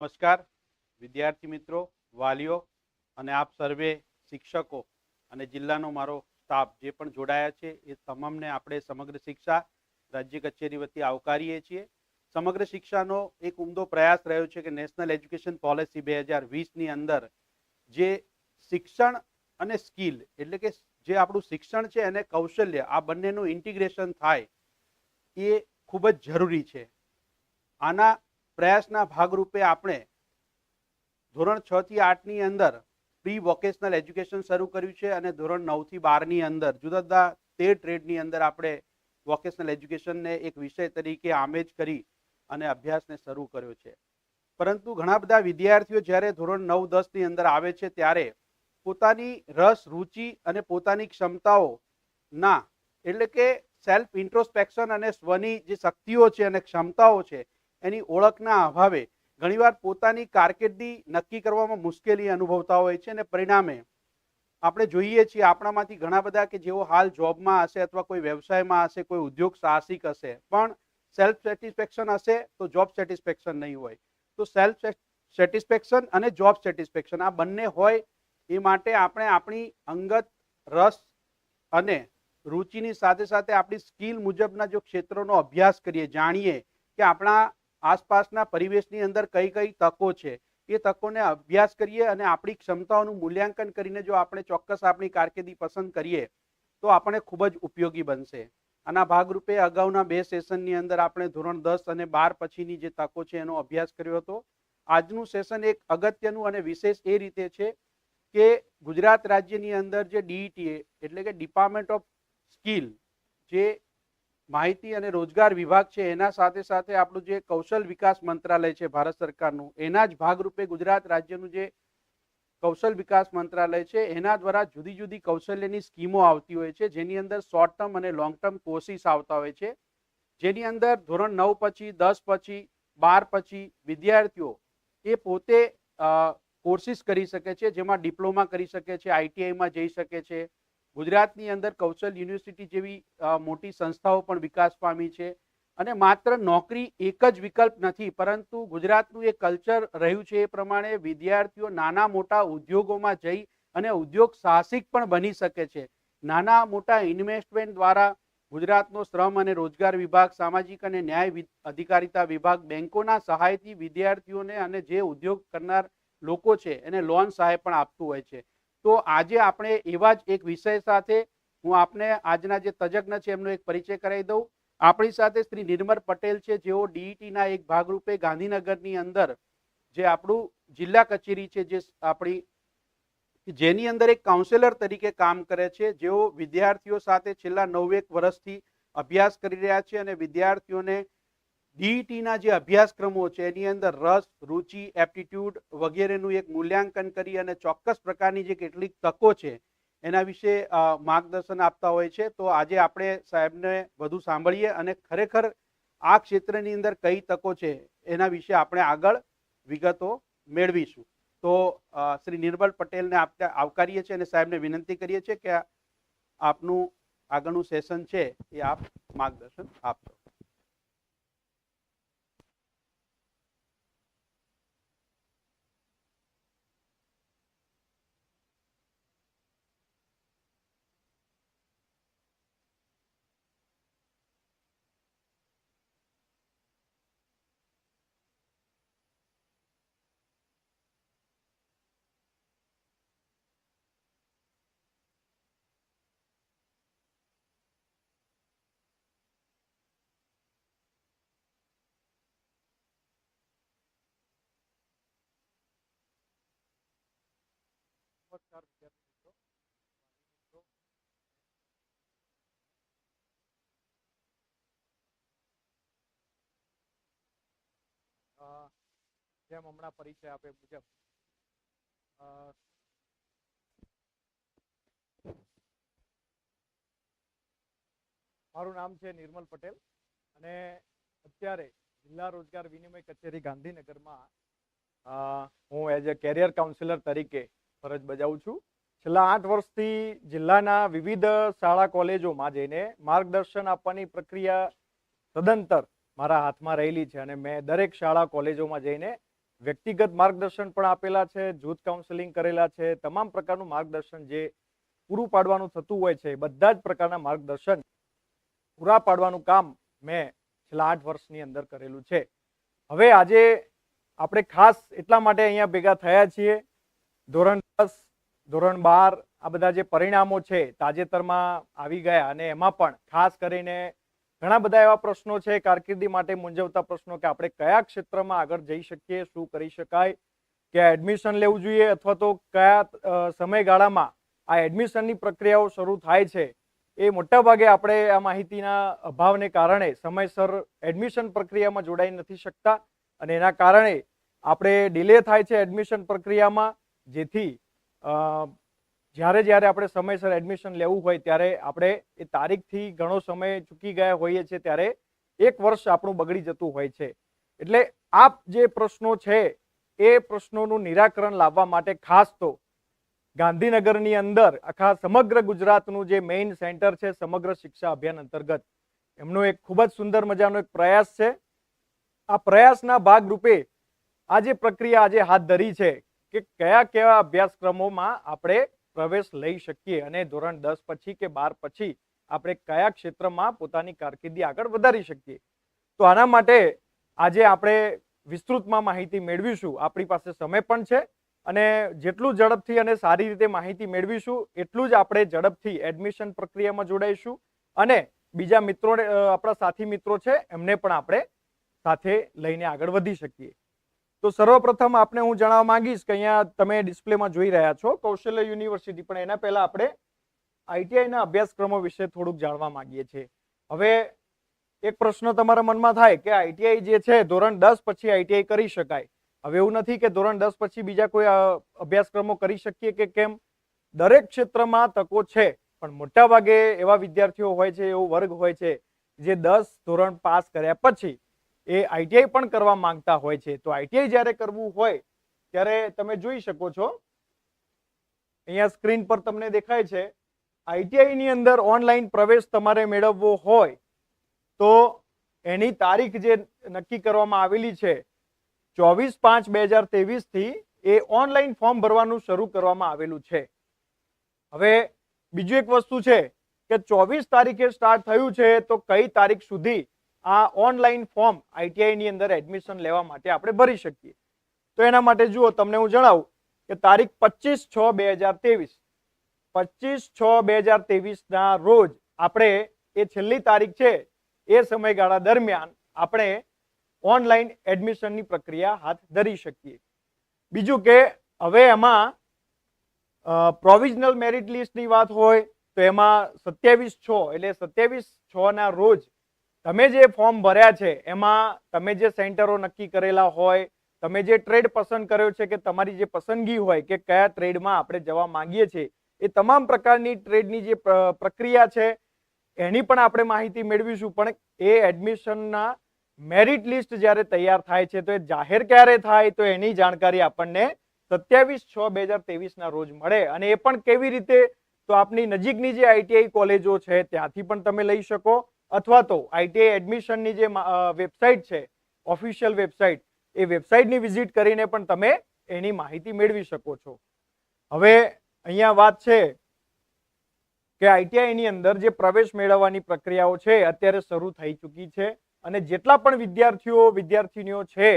નમસ્કાર વિદ્યાર્થી મિત્રો, વાલીઓ અને આપ સર્વે શિક્ષકો અને જિલ્લાનો મારો સ્ટાફ જે પણ જોડાયા છે એ તમામને આપણે સમગ્ર શિક્ષા રાજ્ય કચેરી વતી આવકારીએ છીએ. સમગ્ર શિક્ષાનો એક ઉમદો પ્રયાસ રહ્યો છે કે નેશનલ એજ્યુકેશન પોલિસી 2020ની અંદર જે શિક્ષણ અને સ્કિલ એટલે કે જે આપણું શિક્ષણ છે અને કૌશલ્ય આ બંનેનું ઇન્ટિગ્રેશન થાય એ ખૂબ જ જરૂરી છે. આના પ્રયાસના ભાગરૂપે આપણે ધોરણ 6 થી 8 ની અંદર પ્રી વોકેશનલ એજ્યુકેશન શરૂ કર્યું છે અને ધોરણ 9 થી 12 ની અંદર જુદા જુદા 13 ટ્રેડની અંદર આપણે વોકેશનલ એજ્યુકેશનને એક વિષય તરીકે આમેજ કરી અને અભ્યાસને શરૂ કર્યો છે. પરંતુ ઘણા બધા વિદ્યાર્થીઓ જ્યારે ધોરણ 9, 10 ની અંદર આવે છે ત્યારે પોતાની રસ, રુચિ અને પોતાની ક્ષમતાઓના એટલે કે સેલ્ફ ઇન્ટ્રોસ્પેક્શન અને સ્વની જે શક્તિઓ છે અને ક્ષમતાઓ છે એની ઓળખના અભાવે ઘણીવાર પોતાની કારકિર્દી નક્કી કરવામાં મુશ્કેલી અનુભવતા હોય છે અને પરિણામે આપણે જોઈએ છીએ આપણામાંથી ઘણા બધા કે જેઓ હાલ જોબમાં હશે અથવા કોઈ વ્યવસાયમાં હશે, કોઈ ઉદ્યોગ સાહસિક હશે, પણ સેલ્ફ સેટિસ્ફેક્શન હશે તો જોબ સેટિસ્ફેક્શન નહીં હોય. તો સેલ્ફ સેટિસ્ફેક્શન અને જોબ સેટિસ્ફેક્શન આ બંને હોય એ માટે આપણે આપણી અંગત રસ અને રુચિની સાથે સાથે આપણી સ્કિલ મુજબના જો ક્ષેત્રોનો અભ્યાસ કરીએ, જાણીએ કે આપણા આસપાસના પરિવેશની અંદર કઈ કઈ તકો છે એ તકોને અભ્યાસ કરીએ અને આપણી ક્ષમતાઓનું મૂલ્યાંકન કરીને જો આપણે ચોક્કસ આપણી કારકિર્દી પસંદ કરીએ તો આપણે ખૂબ જ ઉપયોગી બનશે. આના ભાગરૂપે અગાઉના 2 સેશનની અંદર આપણે ધોરણ 10 અને 12 પછીની જે તકો છે એનો અભ્યાસ કર્યો હતો. આજનું સેશન એક અગત્યનું અને વિશેષ એ રીતે છે કે ગુજરાત રાજ્યની અંદર જે ડીઈટી એટલે કે ડિપાર્ટમેન્ટ ઓફ સ્કિલ જે માહિતી અને રોજગાર વિભાગ છે એના સાથે સાથે આપણું જે કૌશલ વિકાસ મંત્રાલય છે ભારત સરકારનું, એના જ ભાગરૂપે ગુજરાત રાજ્યનું જે કૌશલ વિકાસ મંત્રાલય છે એના દ્વારા જુદી જુદી કૌશલ્યની સ્કીમો આવતી હોય છે, જેની અંદર શોર્ટ ટર્મ અને લોંગ ટર્મ કોર્સિસ આવતા હોય છે, જેની અંદર ધોરણ 9 પછી, 10 પછી, 12 પછી વિદ્યાર્થીઓ એ પોતે કોર્સિસ કરી શકે છે, જેમાં ડિપ્લોમા કરી શકે છે, આઈટીઆઈમાં જઈ શકે છે. ગુજરાતની અંદર કૌશલ યુનિવર્સિટી જેવી મોટી સંસ્થાઓ પણ વિકાસ પામી છે અને માત્ર નોકરી એક જ વિકલ્પ નથી, પરંતુ ગુજરાતનું એક કલ્ચર રહ્યું છે એ પ્રમાણે વિદ્યાર્થીઓ નાના મોટા ઉદ્યોગોમાં જઈ અને ઉદ્યોગ સાહસિક પણ બની શકે છે. નાના મોટા ઇન્વેસ્ટમેન્ટ દ્વારા ગુજરાતનો શ્રમ અને રોજગાર વિભાગ, સામાજિક અને ન્યાય અધિકારીતા વિભાગ બેંકોના સહાયથી વિદ્યાર્થીઓને અને જે ઉદ્યોગ કરનાર લોકો છે એને લોન સહાય પણ આપતું હોય છે. તો આજે આપણે એવા જ એક વિષય સાથે હું આપને આજના જે તજજ્ઞ છે એમનો એક પરિચય કરાવી દઉં. આપણી સાથે શ્રી નિર્મલ પટેલ છે, જેઓ ડીઈટીના એક ભાગરૂપે ગાંધીનગરની અંદર જે આપણું જિલ્લા કચેરી છે જે આપણી જેની અંદર એક કાઉન્સેલર તરીકે કામ કરે છે, જેઓ વિદ્યાર્થીઓ સાથે છેલ્લા 9 વર્ષથી અભ્યાસ કરી રહ્યા છે અને વિદ્યાર્થીઓને ડીઈટીના જે અભ્યાસક્રમો છે એની અંદર રસ, રુચિ, એપ્ટિટ્યૂડ વગેરેનું એક મૂલ્યાંકન કરી અને ચોક્કસ પ્રકારની જે કેટલીક તકો છે એના વિશે માર્ગદર્શન આપતા હોય છે. તો આજે આપણે સાહેબને વધુ સાંભળીએ અને ખરેખર આ ક્ષેત્રની અંદર કઈ તકો છે એના વિશે આપણે આગળ વિગતો મેળવીશું. તો શ્રી નિર્મલ પટેલને આપણે આવકારીએ છીએ અને સાહેબને વિનંતી કરીએ છીએ કે આપનું આગળનું સેશન છે એ આપ માર્ગદર્શન આપશો. નમસ્કાર વિદ્યાર્થી મિત્રો. જેમ હમણાં પરિચય આપે મુજબ મારું નામ છે નિર્મલ પટેલ અને અત્યારે જિલ્લા રોજગાર વિનિમય કચેરી ગાંધીનગરમાં હું એઝ અ કેરિયર કાઉન્સિલર તરીકે ફરજ બજાવું છું. છેલ્લા 8 વર્ષથી જિલ્લાના વિવિધ શાળા કોલેજોમાં જઈને માર્ગદર્શન આપવાની પ્રક્રિયા સદંતર મારા હાથમાં રહેલી છે અને મેં દરેક શાળા કોલેજોમાં જઈને વ્યક્તિગત માર્ગદર્શન પણ આપેલા છે, જૂથ કાઉન્સેલિંગ કરેલા છે, તમામ પ્રકારનું માર્ગદર્શન જે પૂરું પાડવાનું થતું હોય છે, બધા જ પ્રકારના માર્ગદર્શન પૂરા પાડવાનું કામ મેં છેલ્લા 8 વર્ષની અંદર કરેલું છે. હવે આજે આપણે ખાસ એટલા માટે અહીંયા ભેગા થયા છીએ, ધોરણ 10, ધોરણ 12 આ બધા જે પરિણામો છે તાજેતરમાં આવી ગયા અને એમાં પણ ખાસ કરીને ઘણા બધા એવા પ્રશ્નો છે કારકિર્દી માટે મૂંઝવતા પ્રશ્નો કે આપણે કયા ક્ષેત્રમાં આગળ જઈ શકીએ, શું કરી શકાય, કે એડમિશન લેવું જોઈએ અથવા તો કયા સમયગાળામાં આ એડમિશનની પ્રક્રિયાઓ શરૂ થાય છે. એ મોટાભાગે આપણે આ માહિતીના અભાવને કારણે સમયસર એડમિશન પ્રક્રિયામાં જોડાઈ નથી શકતા અને એના કારણે આપણે ડિલે થાય છે એડમિશન પ્રક્રિયામાં, જેથી જ્યારે આપણે સમયસર એડમિશન લેવું હોય ત્યારે આપણે એ તારીખથી ઘણો સમય ચૂકી ગયા હોઈએ છીએ, ત્યારે 1 વર્ષ આપણું બગડી જતું હોય છે. એટલે આ જે પ્રશ્નો છે એ પ્રશ્નોનું નિરાકરણ લાવવા માટે ખાસ તો ગાંધીનગરની અંદર આખા સમગ્ર ગુજરાતનું જે મેઇન સેન્ટર છે સમગ્ર શિક્ષા અભિયાન અંતર્ગત એમનો એક ખૂબ જ સુંદર મજાનો એક પ્રયાસ છે. આ પ્રયાસના ભાગરૂપે આ જે પ્રક્રિયા આજે હાથ ધરી છે કે કયા અભ્યાસક્રમોમાં આપણે પ્રવેશ લઈ શકીએ અને ધોરણ 10 પછી કે 12 પછી આપણે કયા ક્ષેત્રમાં પોતાની કારકિર્દી આગળ વધારી શકીએ. તો આના માટે આજે આપણે વિસ્તૃતમાં માહિતી મેળવીશું. આપણી પાસે સમય પણ છે અને જેટલું ઝડપથી અને સારી રીતે માહિતી મેળવીશું એટલું જ આપણે ઝડપથી એડમિશન પ્રક્રિયામાં જોડાઈશું અને બીજા મિત્રો, આપણા સાથી મિત્રો છે એમને પણ આપણે સાથે લઈને આગળ વધી શકીએ. તો સર્વપ્રથમ આપણે હું જણાવવા માંગીશ કે અહીંયા તમે ડિસ્પ્લેમાં જોઈ રહ્યા છો કૌશલ્ય યુનિવર્સિટી, પણ એના પહેલા આપણે આઈટીઆઈના અભ્યાસક્રમો વિશે થોડુંક જાણવા માંગીએ છીએ. હવે એક પ્રશ્ન તમારા મનમાં થાય કે આઈટીઆઈ જે છે ધોરણ 10 પછી આઈટીઆઈ કરી શકાય. હવે એવું નથી કે ધોરણ 10 પછી બીજા કોઈ અભ્યાસક્રમો કરી શકીએ કે કેમ. દરેક ક્ષેત્રમાં તકો છે, પણ મોટા ભાગે એવા વિદ્યાર્થીઓ હોય છે, એવો વર્ગ હોય છે જે 10 ધોરણ પાસ કર્યા પછી એ આઈટીઆઈ પણ કરવા માંગતા હોય છે. તો આઈટીઆઈ જ્યારે કરવું હોય ત્યારે તમે જોઈ શકો છો અહીંયા સ્ક્રીન પર તમને દેખાય છે, આઈટીઆઈ ની અંદર ઓનલાઈન પ્રવેશ તમારે મેળવવો હોય તો એની તારીખ જે નક્કી કરવામાં આવેલી છે 24/5/2023 થી એ ઓનલાઈન ફોર્મ ભરવાનું શરૂ કરવામાં આવેલું છે. હવે બીજું એક વસ્તુ છે કે 24 તારીખે સ્ટાર્ટ થયું છે તો કઈ તારીખ સુધી આ ઓનલાઈન ફોર્મ આઈટીઆઈ ની અંદર એડમિશન લેવા માટે આપણે ભરી શકીએ. તો એના માટે જુઓ, તમને હું જણાવું કે તારીખ 25/6/2023 25/6/2023 ના રોજ આપણે એ છેલ્લી તારીખ છે એ સમયગાળા દરમિયાન આપણે ઓનલાઈન એડમિશનની પ્રક્રિયા હાથ ધરી શકીએ. બીજું કે હવે એમાં પ્રોવિઝનલ મેરિટ લિસ્ટની વાત હોય તો એમાં 27/6 એટલે 27/6 ના રોજ તમે જે ફોર્મ ભર્યા છે એમાં તમે જે સેન્ટરો નક્કી કરેલા હોય, તમે જે ટ્રેડ પસંદ કર્યો છે કે તમારી જે પસંદગી હોય કે કયા ટ્રેડમાં આપણે જવા માંગીએ છીએ, એ તમામ પ્રકારની ટ્રેડની જે પ્રક્રિયા છે એની પણ આપણે માહિતી મેળવીશું. પણ એ એડમિશનના મેરિટ લિસ્ટ જ્યારે તૈયાર થાય છે તો એ જાહેર ક્યારે થાય તો એની જાણકારી આપણને 27/6/2023 ના રોજ મળે. અને એ પણ કેવી રીતે, તો આપની નજીકની જે આઈટીઆઈ કોલેજો છે ત્યાંથી પણ તમે લઈ શકો, અથવા તો આઈટીઆઈ એડમિશનની જે વેબસાઇટ છે, ઓફિશિયલ વેબસાઇટ, એ વેબસાઇટની વિઝિટ કરીને પણ તમે એની માહિતી મેળવી શકો છો. હવે અહીંયા વાત છે કે આઈટીઆઈ ની અંદર જે પ્રવેશ મેળવવાની પ્રક્રિયાઓ છે અત્યારે શરૂ થઈ ચૂકી છે અને જેટલા પણ વિદ્યાર્થીનીઓ છે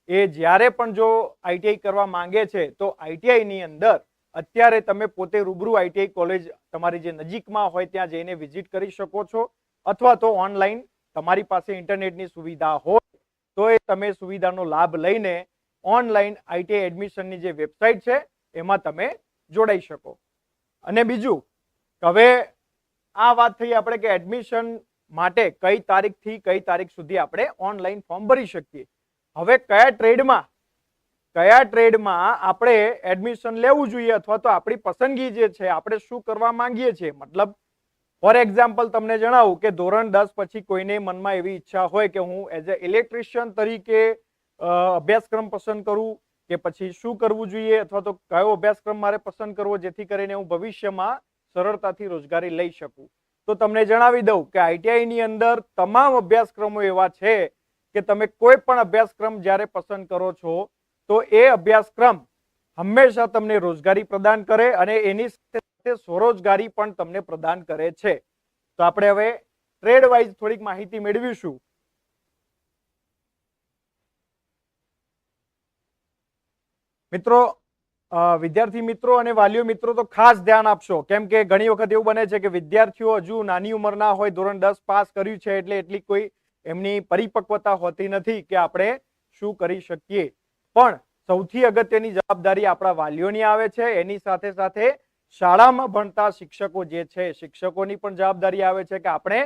એ જ્યારે પણ જો આઈટીઆઈ કરવા માંગે છે તો આઈટીઆઈ ની અંદર અત્યારે તમે પોતે રૂબરૂ આઈટીઆઈ કોલેજ તમારી જે નજીકમાં હોય ત્યાં જઈને વિઝિટ કરી શકો છો, અથવા તો ઓનલાઈન તમારી પાસે ઇન્ટરનેટની સુવિધા હોય તો એ તમે સુવિધાનો લાભ લઈને ઓનલાઈન આઈટીઆઈ એડમિશનની જે વેબસાઇટ છે એમાં તમે જોડાઈ શકો. અને બીજું, હવે આ વાત થઈ આપણે કે એડમિશન માટે કઈ તારીખથી કઈ તારીખ સુધી આપણે ઓનલાઈન ફોર્મ ભરી શકીએ. હવે કયા ટ્રેડમાં આપણે એડમિશન લેવું જોઈએ અથવા તો આપણી પસંદગી જે છે, આપણે શું કરવા માંગીએ છીએ. મતલબ ફોર એક્ઝામ્પલ તમને જણાવું કે ધોરણ 10 પછી કોઈને મનમાં એવી ઈચ્છા હોય કે હું એઝ અ ઇલેક્ટ્રિશિયન તરીકે અભ્યાસક્રમ પસંદ કરું કે પછી શું કરવું જોઈએ, અથવા તો કયો અભ્યાસક્રમ મારે પસંદ કરવો જેથી કરીને હું ભવિષ્યમાં સરળતાથી રોજગારી લઈ શકું. તો તમને જણાવી દઉં કે આઈટીઆઈ ની અંદર તમામ અભ્યાસક્રમો એવા છે કે તમે કોઈ પણ અભ્યાસક્રમ જ્યારે પસંદ કરો છો તો એ અભ્યાસક્રમ હંમેશા તમને રોજગારી પ્રદાન કરે અને એની સાથે સ્વરોજગારી પણ તમને પ્રદાન કરે છે. તો આપણે હવે ટ્રેડ વાઇઝ થોડીક માહિતી મેળવીશું. મિત્રો, વિદ્યાર્થી મિત્રો અને વાલીઓ મિત્રો તો ખાસ ધ્યાન આપશો, કેમ કે ઘણી વખત એવું બને છે કે વિદ્યાર્થીઓ હજુ નાની ઉંમરના હોય, ધોરણ 10 પાસ કર્યું છે એટલે એટલી કોઈ એમની પરિપક્વતા હોતી નથી કે આપણે શું કરી શકીએ. પણ સૌથી અગત્યની જવાબદારી આપણા વાલીઓની આવે છે. એની સાથે સાથે શાળામાં ભણતા શિક્ષકો જે છે, શિક્ષકોની પણ જવાબદારી આવે છે કે આપણે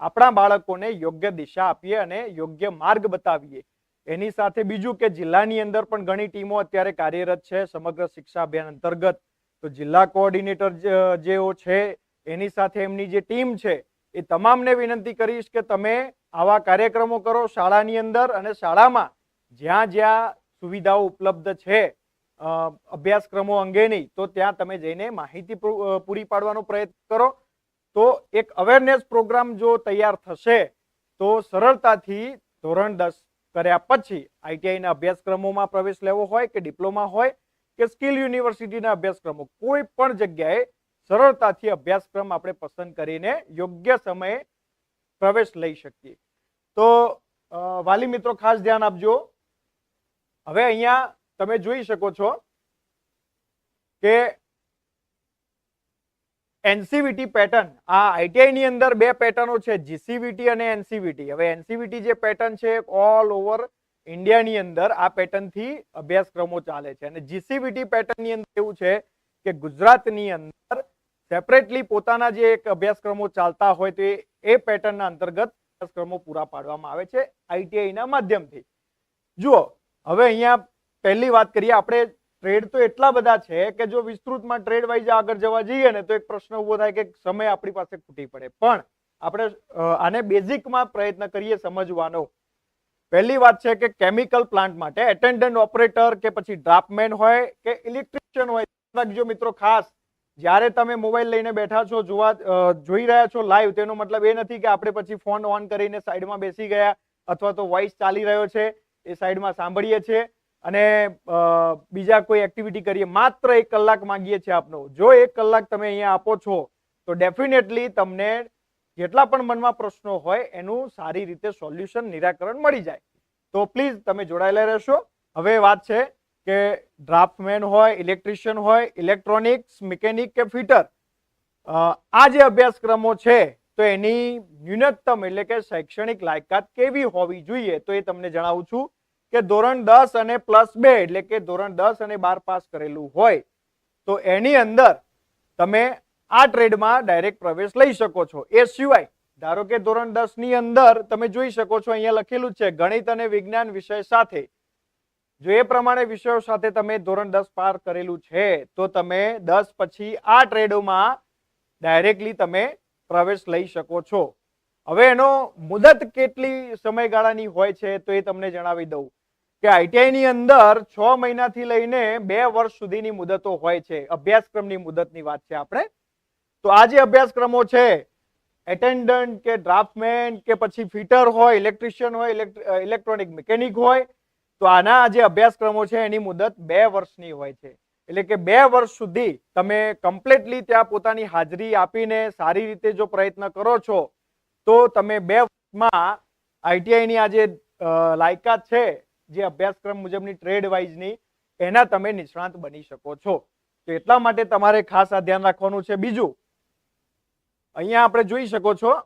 આપણા બાળકોને યોગ્ય દિશા આપીએ અને યોગ્ય માર્ગ બતાવીએ. એની સાથે બીજું કે જિલ્લાની અંદર પણ ઘણી ટીમો અત્યારે કાર્યરત છે સમગ્ર શિક્ષા અભિયાન અંતર્ગત. તો જિલ્લા કોઓર્ડિનેટર જેઓ છે એની સાથે એમની જે ટીમ છે એ તમામને વિનંતી કરીશ કે તમે આવા કાર્યક્રમો કરો શાળાની અંદર, અને શાળામાં જ્યાં જ્યાં સુવિધાઓ ઉપલબ્ધ છે અભ્યાસક્રમો અંગેની, તો ત્યાં તમે જઈને માહિતી પૂરી પાડવાનો પ્રયત્ન કરો. તો એક અવેરનેસ પ્રોગ્રામ જો તૈયાર થશે તો સરળતાથી ધોરણ 10 કર્યા પછી આઈટીઆઈના અભ્યાસક્રમોમાં પ્રવેશ લેવો હોય કે ડિપ્લોમા હોય કે સ્કિલ યુનિવર્સિટીના અભ્યાસક્રમો, કોઈ પણ જગ્યાએ સરળતાથી અભ્યાસક્રમ આપણે પસંદ કરીને યોગ્ય સમયે પ્રવેશ લઈ શકીએ. તો વાલી મિત્રો ખાસ ધ્યાન આપજો. હવે અહીંયા તમે જોઈ શકો છો કે એનસીવીટી પેટર્ન, આ આઈટીઆઈ ની અંદર બે પેટર્નો છે, જીસીવીટી અને એનસીવીટી. હવે એનસીવીટી જે પેટર્ન છે ઓલ ઓવર ઇન્ડિયાની અંદર આ પેટર્ન થી અભ્યાસક્રમો ચાલે છે, અને જીસીવીટી પેટર્ન ની અંદર એવું છે કે ગુજરાતની અંદર સેપરેટલી પોતાના જે એક અભ્યાસક્રમો ચાલતા હોય તો એ પેટર્નના અંતર્ગત અભ્યાસક્રમો પૂરા પાડવામાં આવે છે આઈટીઆઈ ના માધ્યમથી. જુઓ, હવે અહીંયા પહેલી વાત કરીએ આપણે. ટ્રેડ તો એટલા બધા છે કે જો વિસ્તૃતમાં ટ્રેડ વાઇઝ આગળ જવા જઈએ ને તો એક પ્રશ્ન ઉભો થાય કે સમય આપણી પાસે ખૂટી પડે. પણ આપણે આને બેઝિકમાં પ્રયત્ન કરીએ સમજવાનો. પહેલી વાત છે કે કેમિકલ પ્લાન્ટ માટે એટેન્ડન્ટ ઓપરેટર કે પછી ડ્રાફ્ટમેન હોય કે ઇલેક્ટ્રિશિયન હોય, રાખજો મિત્રો ખાસ. જ્યારે તમે મોબાઈલ લઈને બેઠા છો, જોઈ રહ્યા છો લાઈવ, તેનો મતલબ એ નથી કે આપણે પછી ફોન ઓન કરીને સાઈડમાં બેસી ગયા અથવા તો વોઇસ ચાલી રહ્યો છે એ સાઈડમાં સાંભળીએ છીએ અને બીજા કોઈ એક્ટિવિટી કરીએ. માત્ર 1 કલાક માંગીએ છીએ આપનો. જો 1 કલાક તમે અહીંયા આપો છો તો ડેફિનેટલી તમને જેટલા પણ મનમાં પ્રશ્નો હોય એનું સારી રીતે સોલ્યુશન, નિરાકરણ મળી જાય. તો પ્લીઝ તમે જોડાયેલા રહેશો. હવે વાત છે કે ડ્રાફ્ટમેન હોય, ઇલેક્ટ્રિશિયન હોય, ઇલેક્ટ્રોનિક્સ, મિકેનિક કે ફિટર, આ જે અભ્યાસક્રમો છે તો એની ન્યૂનતમ એટલે કે શૈક્ષણિક લાયકાત કેવી હોવી જોઈએ તો એ તમને જણાવું છું કે ધોરણ 10 અને +2 એટલે કે ધોરણ 10 અને 12 પાસ કરેલું હોય તો એની અંદર તમે આ ટ્રેડમાં ડાયરેક્ટ પ્રવેશ લઈ શકો છો. એ સિવાય ધારો કે ધોરણ 10 ની અંદર તમે જોઈ શકો છો અહીંયા લખેલું છે ગણિત અને વિજ્ઞાન વિષય સાથે, જો એ પ્રમાણે વિષયો સાથે તમે ધોરણ 10 પાર કરેલું છે તો તમે 10 પછી આ ટ્રેડોમાં ડાયરેક્ટલી તમે પ્રવેશ લઈ શકો છો. હવે એનો મુદત કેટલી સમયગાળાની હોય છે તો એ તમને જણાવી દઉં કે આઈટીઆઈ ની અંદર 6 મહિનાથી લઈને 2 વર્ષ સુધીની મુદતો હોય છે. અભ્યાસક્રમની મુદતની વાત છે આપણે. તો આ જે અભ્યાસક્રમો છે, એટેન્ડન્ટ કે ડ્રાફ્ટમેન કે પછી ફિટર હોય, ઇલેક્ટ્રિશિયન હોય, ઇલેક્ટ્રોનિક મિકેનિક હોય, તો આના જે અભ્યાસક્રમો છે એની મુદત 2 વર્ષની હોય છે. એટલે કે 2 વર્ષ સુધી તમે કમ્પ્લીટલી ત્યાં પોતાની હાજરી આપીને સારી રીતે જો પ્રયત્ન કરો છો તો તમે 2 વર્ષમાં આઈટીઆઈ ની આ જે લાયકાત છે જે અભ્યાસક્રમ મુજબની ટ્રેડ વાઇઝની, એના તમે નિષ્ણાત બની શકો છો. તો એટલા માટે તમારે ખાસ આ ધ્યાન રાખવાનું છે. બીજું અહીંયા આપણે જોઈ શકો છો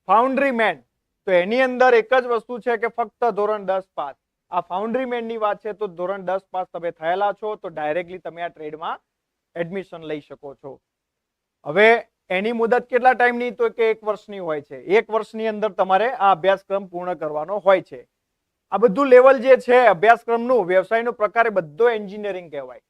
ફાઉન્ડ્રી મેન, તો એની અંદર એક જ વસ્તુ છે કે ફક્ત ધોરણ 10 પાસ. આ ફાઉન્ડ્રી મેન ની વાત છે તો ધોરણ 10 પાસ તમે થયેલા છો તો ડાયરેક્ટલી તમે આ ટ્રેડમાં એડમિશન લઈ શકો છો. હવે એની મુદત કેટલા ટાઈમની તો કે 1 વર્ષની હોય છે. 1 વર્ષની અંદર તમારે આ અભ્યાસક્રમ પૂર્ણ કરવાનો હોય છે. આ બધું લેવલ જે છે અભ્યાસક્રમનું, વ્યવસાયનો પ્રકાર બધો એન્જિનિયરિંગ કહેવાય,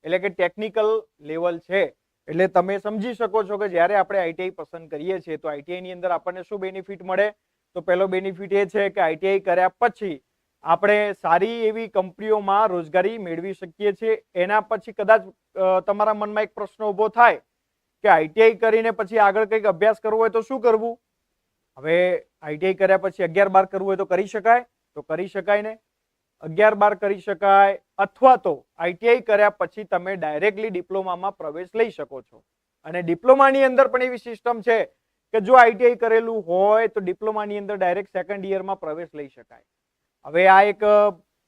એટલે કે ટેકનિકલ લેવલ છે. એટલે તમે સમજી શકો છો કે જ્યારે આપણે આઈટીઆઈ પસંદ કરીએ છીએ તો આઈટીઆઈ ની અંદર આપણને શું બેનિફિટ મળે. તો પહેલો બેનિફિટ એ છે કે આઈટીઆઈ કર્યા પછી આપણે સારી એવી કંપનીઓમાં રોજગારી મેળવી શકીએ છીએ. એના પછી કદાચ તમારા મનમાં એક પ્રશ્ન ઉભો થાય કે આઈટીઆઈ કરીને પછી આગળ કંઈક અભ્યાસ કરવો હોય તો શું કરવું. હવે આઈટીઆઈ કર્યા પછી 11-12 કરવું હોય તો કરી શકાય, તો કરી શકાય ને. 11-12 કરી શકાય, અથવા તો ITI કર્યા પછી તમે ડાયરેક્ટલી ડિપ્લોમામાં પ્રવેશ લઈ શકો છો. અને ડિપ્લોમાની અંદર પણ એવી સિસ્ટમ છે કે જો ITI કરેલું હોય તો ડિપ્લોમાની અંદર ડાયરેક્ટ સેકન્ડ યરમાં પ્રવેશ લઈ શકાય. હવે આ એક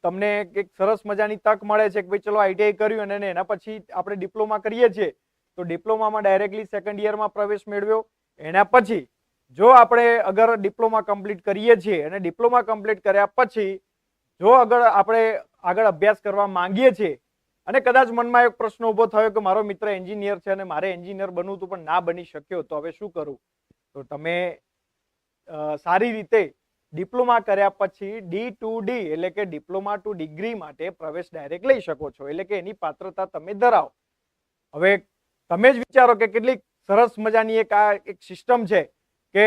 તમને એક સરસ મજાની તક મળે છે કે ભાઈ ચલો ITI કર્યું અને એના પછી આપણે ડિપ્લોમા કરીએ છીએ તો ડિપ્લોમામાં ડાયરેક્ટલી સેકન્ડ યરમાં પ્રવેશ મેળવ્યો. એના પછી જો આપણે અગર ડિપ્લોમા કમ્પ્લીટ કરીએ છીએ અને ડિપ્લોમા કમ્પ્લીટ કર્યા પછી જો આપણે આગળ અભ્યાસ કરવા માંગીએ છીએ અને કદાચ મનમાં એક પ્રશ્ન ઉભો થયો કે મારો મિત્ર એન્જિનિયર છે અને મારે એન્જિનિયર બનવું હતું પણ ના બની શક્યો તો હવે શું કરું, તો તમે સારી રીતે ડિપ્લોમા કર્યા પછી D2D એટલે કે ડિપ્લોમા ટુ ડિગ્રી માટે પ્રવેશ ડાયરેક્ટ લઈ શકો છો, એટલે કે એની પાત્રતા તમે ધરાવો. હવે તમે જ વિચારો કે કેટલીક સરસ મજાની એક સિસ્ટમ છે કે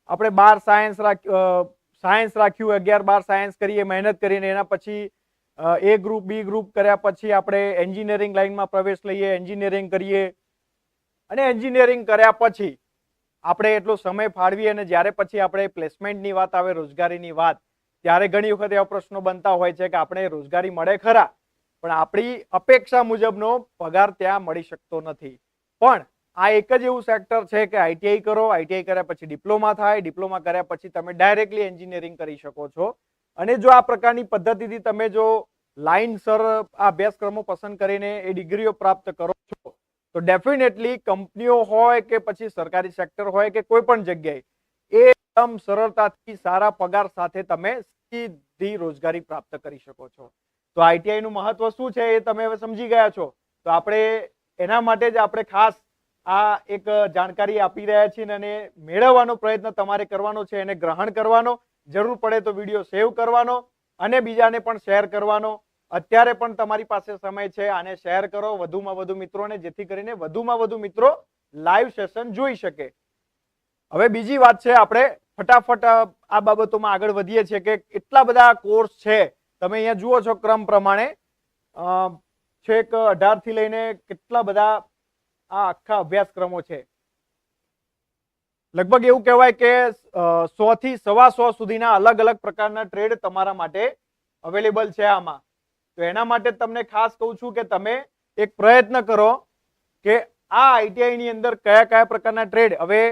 આપણે 12 સાયન્સ રાખ્યું, 11-12 સાયન્સ કરીએ, મહેનત કરીને એના પછી A ગ્રુપ B ગ્રુપ કર્યા પછી આપણે એન્જિનિયરિંગ લાઈનમાં પ્રવેશ લઈએ, એન્જિનિયરિંગ કરીએ અને એન્જિનિયરિંગ કર્યા પછી આપણે એટલો સમય ફાળવીએ અને જ્યારે પછી આપણે પ્લેસમેન્ટની વાત આવે, રોજગારીની વાત, ત્યારે ઘણી વખત એવા પ્રશ્નો બનતા હોય છે કે આપણે રોજગારી મળે ખરા પણ આપણી અપેક્ષા મુજબનો પગાર ત્યાં મળી શકતો નથી. પણ આ એક જ એવું સેક્ટર છે કે ITI કરો, ITI કર્યા પછી ડિપ્લોમા થાય, ડિપ્લોમા કર્યા પછી તમે ડાયરેક્ટલી એન્જિનિયરિંગ કરી શકો છો. અને જો આ પ્રકારની પદ્ધતિથી તમે જો લાઇનસર આ અભ્યાસક્રમો પસંદ કરીને એ ડિગ્રીઓ પ્રાપ્ત કરો છો તો ડેફિનેટલી કંપનીઓ હોય કે પછી સરકારી સેક્ટર હોય કે કોઈ પણ જગ્યાએ એકદમ સરળતાથી સારા પગાર સાથે તમે સીધી રોજગારી પ્રાપ્ત કરી શકો છો. તો ITI નું મહત્વ શું છે એ તમે હવે સમજી ગયા છો. તો આપણે એના માટે જ આપણે ખાસ આ એક જાણકારી આપી રહ્યા છીએ અને મેળવવાનો પ્રયત્ન તમારે કરવાનો છે, એને ગ્રહણ કરવાનો, જરૂર પડે તો વિડીયો સેવ કરવાનો અને બીજાને પણ શેર કરવાનો. અત્યારે પણ તમારી પાસે સમય છે, આને શેર કરો વધુમાં વધુ મિત્રોને, જેથી કરીને વધુમાં વધુ મિત્રો લાઈવ સેશન જોઈ શકે. હવે બીજી વાત છે, આપણે ફટાફટ આ બાબતોમાં આગળ વધીએ છીએ કે એટલા બધા કોર્સ છે, તમે અહીંયા જુઓ છો ક્રમ પ્રમાણે છેક 18 થી લઈને કેટલા બધા આ આખા અભ્યાસક્રમો છે. લગભગ એવું કહેવાય કે 100 થી 125 સુધીના અલગ અલગ પ્રકારના ટ્રેડ તમારા માટે અવેલેબલ છે આમાં. તો એના માટે તમને ખાસ કહું છું કે તમે એક પ્રયત્ન કરો કે આ ITI ની અંદર કયા કયા પ્રકારના ટ્રેડ, હવે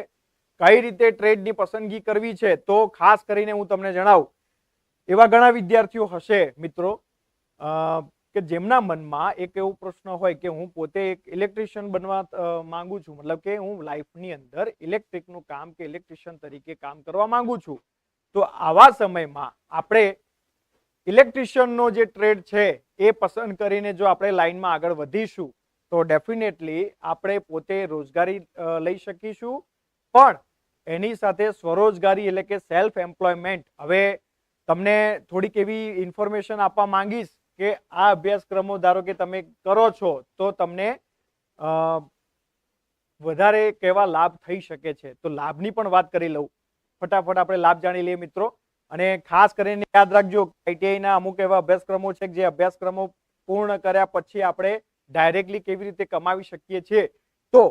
કઈ રીતે ટ્રેડની પસંદગી કરવી છે તો ખાસ કરીને હું તમને જણાવું. એવા ઘણા વિદ્યાર્થીઓ હશે મિત્રો કે જેમના મનમાં એક એવો પ્રશ્ન હોય કે હું પોતે એક ઇલેક્ટ્રિશિયન બનવા માંગુ છું, મતલબ કે હું લાઈફની અંદર ઇલેક્ટ્રિકનું કામ કે ઇલેક્ટ્રિશિયન તરીકે કામ કરવા માંગુ છું. તો આવા સમયમાં આપણે ઇલેક્ટ્રિશિયનનો જે ટ્રેડ છે એ પસંદ કરીને જો આપણે લાઈનમાં આગળ વધીશું તો ડેફિનેટલી આપણે પોતે રોજગારી લઈ શકીશું, પણ એની સાથે સ્વરોજગારી એટલે કે સેલ્ફ એમ્પ્લોયમેન્ટ. હવે તમને થોડીક એવી ઇન્ફોર્મેશન આપવા માંગીશ કે આ અભ્યાસક્રમો ધારો કે તમે કરો છો તો તમને વધારે કેવા લાભ થઈ શકે છે, તો લાભની પણ વાત કરી લઉં. ફટાફટ આપણે લાભ જાણી લઈએ મિત્રો. અને ખાસ કરીને યાદ રાખજો ITI ના અમુક એવા અભ્યાસક્રમો છે જે અભ્યાસક્રમો પૂર્ણ કર્યા પછી આપણે ડાયરેક્ટલી કેવી રીતે કમાવી શકીએ છીએ. તો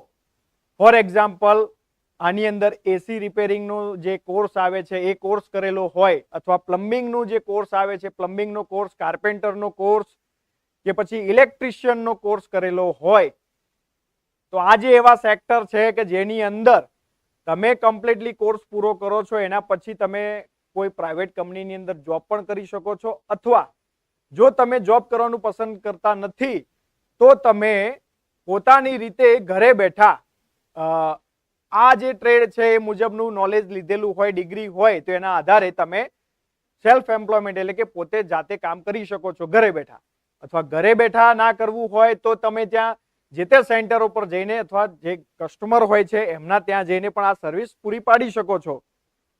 ફોર એક્ઝામ્પલ આની અંદર AC રિપેરિંગનો જે કોર્સ આવે છે એ કોર્સ કરેલો હોય, અથવા પ્લમ્બિંગનો જે કોર્સ આવે છે, પ્લમ્બિંગનો કોર્સ, કાર્પેન્ટરનો કોર્સ કે પછી ઇલેક્ટ્રિશિયનનો કોર્સ કરેલો હોય, તો આ જે એવા સેક્ટર છે કે જેની અંદર તમે કમ્પ્લીટલી કોર્સ પૂરો કરો છો એના પછી તમે કોઈ પ્રાઇવેટ કંપનીની અંદર જોબ પણ કરી શકો છો, અથવા જો તમે જોબ કરવાનું પસંદ કરતા નથી તો તમે પોતાની રીતે ઘરે બેઠા આ જે ટ્રેડ છે એ મુજબનું નોલેજ લીધેલું હોય, ડિગ્રી હોય, તો એના આધારે તમે સેલ્ફ એમ્પ્લોયમેન્ટ એટલે કે પોતે જાતે કામ કરી શકો છો ઘરે બેઠા. અથવા ઘરે બેઠા ના કરવું હોય તો તમે ત્યાં જે તે સેન્ટરો પર જઈને અથવા જે કસ્ટમર હોય છે એમના ત્યાં જઈને પણ આ સર્વિસ પૂરી પાડી શકો છો.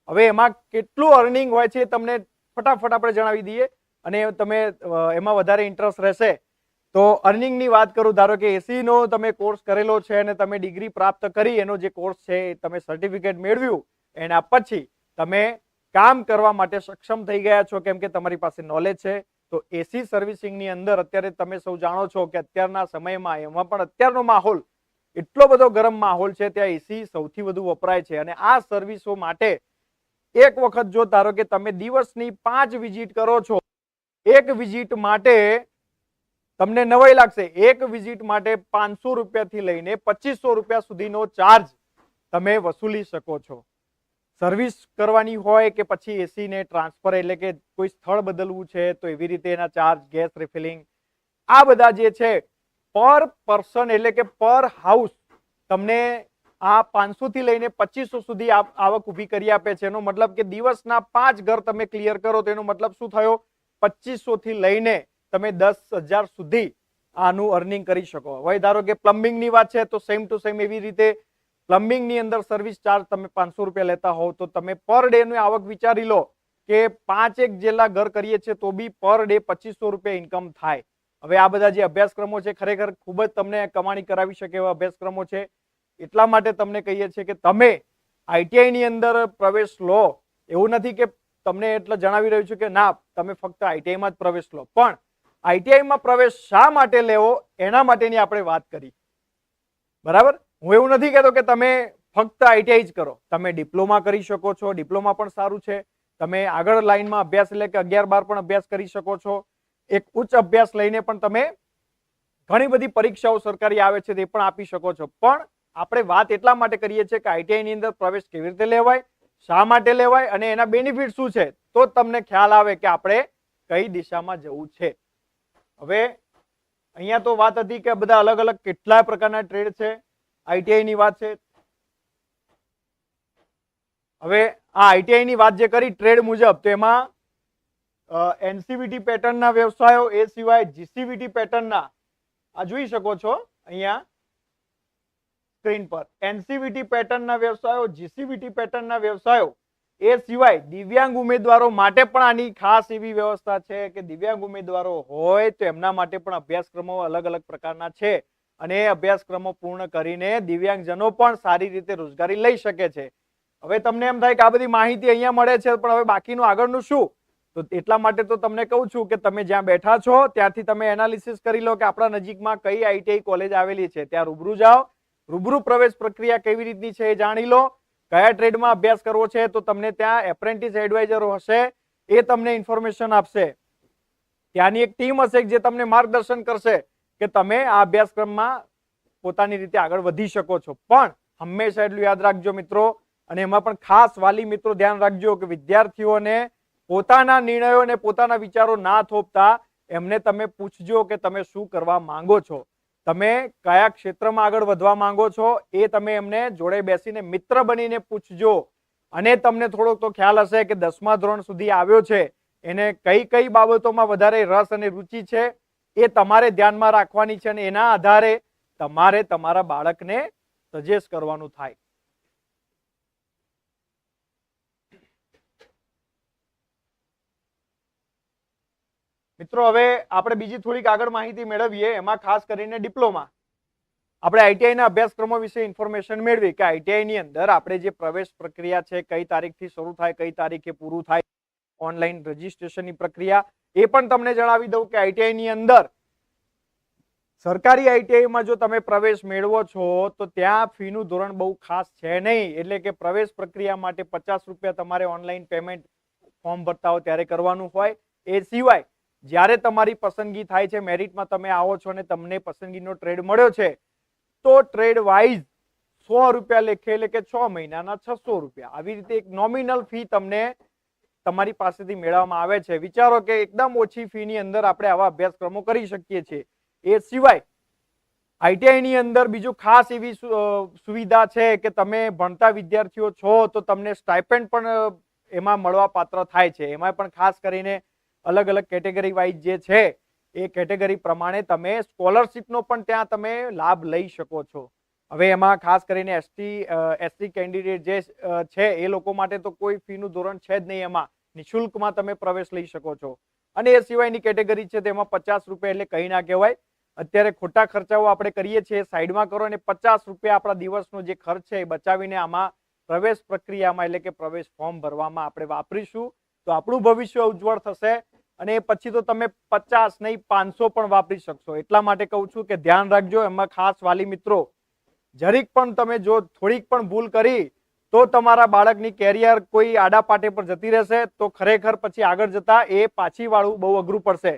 હવે એમાં કેટલું અર્નિંગ હોય છે તમને ફટાફટ આપણે જણાવી દઈએ, અને તમે એમાં વધારે ઇન્ટરેસ્ટ રહેશે તો અર્નિંગની વાત કરું. ધારો કે AC નો તમે કોર્સ કરેલો છે અને તમે ડિગ્રી પ્રાપ્ત કરી, એનો જે કોર્સ છે તમે સર્ટિફિકેટ મેળવ્યું, એના પછી તમે કામ કરવા માટે સક્ષમ થઈ ગયા છો કેમ કે તમારી પાસે નોલેજ છે. તો AC સર્વિસિંગની અંદર અત્યારે તમે સૌ જાણો છો કે અત્યારના સમયમાં એમાં પણ અત્યારનો માહોલ એટલો બધો ગરમ માહોલ છે, ત્યાં AC સૌથી વધુ વપરાય છે. અને આ સર્વિસો માટે એક વખત જો ધારો કે તમે દિવસની 5 વિઝિટ કરો છો એક વિઝિટ માટે તમને નવાઈ લાગશે, એક વિઝિટ માટે 500 રૂપિયાથી લઈને 2500 રૂપિયા સુધીનો ચાર્જ તમે વસૂલી શકો છો. સર્વિસ કરવાની હોય કે પછી એસી ને ટ્રાન્સફર એટલે કે કોઈ સ્થળ બદલવું છે તો એવી રીતે એના ચાર્જ, ગેસ રિફિલિંગ, આ બધા જે છે પર પર્સન એટલે કે પર હાઉસ તમને આ 500 થી લઈને 2500 સુધી આવક ઊભી કરી આપે છે. એનો મતલબ કે દિવસના 5 ઘર તમે ક્લિયર કરો તો એનો મતલબ શું થયો? 2500 થી લઈને તમે 10,000 સુધી આનું અર્નિંગ કરી શકો. હવે ધારો કે પ્લમ્બિંગ ની વાત છે તો સેમ ટુ સેમ એવી રીતે પ્લમ્બિંગ ની અંદર સર્વિસ ચાર્જ તમે 500 રૂપિયા લેતા હોવ તો તમે પર ડે ની આવક વિચારી લો કે 5 જેટલા ઘર કરીએ છીએ તો બી પર ડે 2500 રૂપિયા ઇન્કમ થાય. હવે આ બધા જે અભ્યાસક્રમો છે ખરેખર ખૂબ જ તમને કમાણી કરાવી શકે એવા અભ્યાસક્રમો છે. એટલા માટે તમને કહીએ છીએ કે તમે આઈટીઆઈ ની અંદર પ્રવેશ લો. એવું નથી કે તમને એટલે જણાવી રહ્યું છું કે ના તમે ફક્ત આઈટીઆઈ માં જ પ્રવેશ લો, પણ આઈટીઆઈ માં પ્રવેશ શા માટે લેવો એના માટેની આપણે વાત કરી. બરાબર, હું એવું નથી કહેતો કે તમે ફક્ત આઈટીઆઈ જ કરો, તમે ડિપ્લોમા કરી શકો છો. ડિપ્લોમા પણ સારું છે. તમે આગળ લાઈનમાં અભ્યાસ એટલે કે 11-12 પણ અભ્યાસ કરી શકો છો. એક ઉચ્ચ અભ્યાસ લઈને પણ તમે ઘણી બધી પરીક્ષાઓ સરકારી આવે છે તે પણ આપી શકો છો. પણ આપણે વાત એટલા માટે કરીએ છીએ કે આઈટીઆઈ ની અંદર પ્રવેશ કેવી રીતે લેવાય, શા માટે લેવાય અને એના બેનિફિટ શું છે, તો તમને ખ્યાલ આવે કે આપણે કઈ દિશામાં જવું છે. હવે અહીંયા તો વાત હતી કે બધા અલગ અલગ કેટલા પ્રકારના ટ્રેડ છે, આઈટીઆઈ ની વાત છે. હવે આ આઈટીઆઈ ની વાત જે કરી ટ્રેડ મુજબ, તો એમાં એનસીવીટી પેટર્નના વ્યવસાયો, એ સિવાય જીસીવીટી પેટર્નના, આ જોઈ શકો છો અહીંયા સ્ક્રીન પર, એનસીવીટી પેટર્નના વ્યવસાયો, જીસીવીટી પેટર્નના વ્યવસાયો, એ સિવાય દિવ્યાંગ ઉમેદવારો માટે પણ આની ખાસ એવી વ્યવસ્થા છે કે દિવ્યાંગ ઉમેદવારો હોય તો એમના માટે પણ અભ્યાસક્રમો અલગ અલગ પ્રકારના છે અને એ અભ્યાસક્રમો પૂર્ણ કરીને દિવ્યાંગજનો પણ સારી રીતે રોજગારી લઈ શકે છે. હવે તમને એમ થાય કે આ બધી માહિતી અહીંયા મળે છે પણ હવે બાકીનું આગળનું શું, તો એટલા માટે તો તમને કહું છું કે તમે જ્યાં બેઠા છો ત્યાંથી તમે એનાલિસિસ કરી લો કે આપણા નજીકમાં કઈ આઈટીઆઈ કોલેજ આવેલી છે, ત્યાં રૂબરૂ જાઓ, રૂબરૂ પ્રવેશ પ્રક્રિયા કેવી રીતની છે એ જાણી લો. કયા ટ્રેડમાં અભ્યાસ કરવો છે તો તમને ત્યાં એપ્રેન્ટિસ એડવાઇઝરો હશે, એ તમને ઇન્ફોર્મેશન આપશે. ત્યાંની એક ટીમ હશે જે તમને માર્ગદર્શન કરશે કે તમે આ અભ્યાસક્રમમાં પોતાની રીતે આગળ વધી શકો છો. પણ હંમેશા એટલું યાદ રાખજો મિત્રો, અને એમાં પણ ખાસ વાલી મિત્રો ધ્યાન રાખજો કે વિદ્યાર્થીઓને પોતાના નિર્ણયો અને પોતાના વિચારો ના થોપતા એમને તમે પૂછજો કે તમે શું કરવા માંગો છો, તમે કયા ક્ષેત્રમાં આગળ વધવા માંગો છો, એ તમે એમને જોડે બેસીને મિત્ર બનીને પૂછજો. અને તમને થોડોક તો ખ્યાલ હશે કે 10મા ધોરણ સુધી આવ્યો છે, એને કઈ કઈ બાબતોમાં વધારે રસ અને રુચિ છે એ તમારે ધ્યાનમાં રાખવાની છે અને એના આધારે તમારે તમારા બાળકને સજેસ્ટ કરવાનું થાય. મિત્રો હવે આપણે બીજી થોડીક આગળ માહિતી મેળવીએ. એમાં ખાસ કરીને ડિપ્લોમા, આપણે આઈટીઆઈ ના અભ્યાસક્રમો વિશે ઇન્ફોર્મેશન મેળવી કે આઈટીઆઈ ની અંદર આપણે જે પ્રવેશ પ્રક્રિયા છે કઈ તારીખથી શરૂ થાય, કઈ તારીખે પૂરું થાય, ઓનલાઈન રજીસ્ટ્રેશનની પ્રક્રિયા એ પણ તમને જણાવી દઉં કે આઈટીઆઈ ની અંદર સરકારી આઈટીઆઈમાં જો તમે પ્રવેશ મેળવો છો તો ત્યાં ફીનું ધોરણ બહુ ખાસ છે નહીં. એટલે કે પ્રવેશ પ્રક્રિયા માટે 50 રૂપિયા તમારે ઓનલાઈન પેમેન્ટ ફોર્મ ભરતા હો ત્યારે કરવાનું હોય. એ સિવાય જ્યારે તમારી પસંદગી થાય છે, મેરિટમાં તમે આવો છો અને તમને પસંદગીનો ટ્રેડ મળ્યો છે તો ટ્રેડ વાઇઝ 100 રૂપિયા લેખે એટલે કે 6 મહિનાના 600 રૂપિયા, આવી રીતે એક નોમિનલ ફી તમને તમારી પાસેથી મેળવવામાં આવે છે. વિચારો કે એકદમ ઓછી ફી ની અંદર આપણે આવા અભ્યાસક્રમો કરી શકીએ છીએ. એ સિવાય આઈટીઆઈ ની અંદર બીજું ખાસ એવી સુવિધા છે કે તમે ભણતા વિદ્યાર્થીઓ છો તો તમને સ્ટાઇપેન્ડ પણ એમાં મળવા પાત્ર થાય છે. એમાં પણ ખાસ કરીને અલગ અલગ કેટેગરી વાઇઝ જે છે એ કેટેગરી પ્રમાણે તમે સ્કોલરશીપનો પણ ત્યાં તમે લાભ લઈ શકો છો. હવે એમાં ખાસ કરીને એસટી કેન્ડિડેટ જે છે એ લોકો માટે તો કોઈ ફીનું ધોરણ છે જ નહીં, એમાં નિઃશુલ્કમાં તમે પ્રવેશ લઈ શકો છો. અને એ સિવાયની કેટેગરી છે તેમાં 50 રૂપિયા એટલે કંઈ ના કહેવાય. અત્યારે ખોટા ખર્ચાઓ આપણે કરીએ છીએ સાઈડમાં કરો અને 50 રૂપિયા આપણા દિવસનો જે ખર્ચ છે એ બચાવીને આમાં પ્રવેશ પ્રક્રિયામાં એટલે કે પ્રવેશ ફોર્મ ભરવામાં આપણે વાપરીશું તો આપણું ભવિષ્ય ઉજ્જવળ થશે. અને પછી તો તમે 50 નહીં 500 પણ વાપરી શકશો. એટલા માટે કહું છું કે ધ્યાન રાખજો. એમાં ખાસ વાલી મિત્રો જરીક પણ તમે જો થોડીક પણ ભૂલ કરી તો તમારા બાળકની કેરિયર કોઈ આડા પાટે પર જતી રહેશે તો ખરેખર પછી આગળ જતા એ પાછી વાળવું બહુ અઘરું પડશે.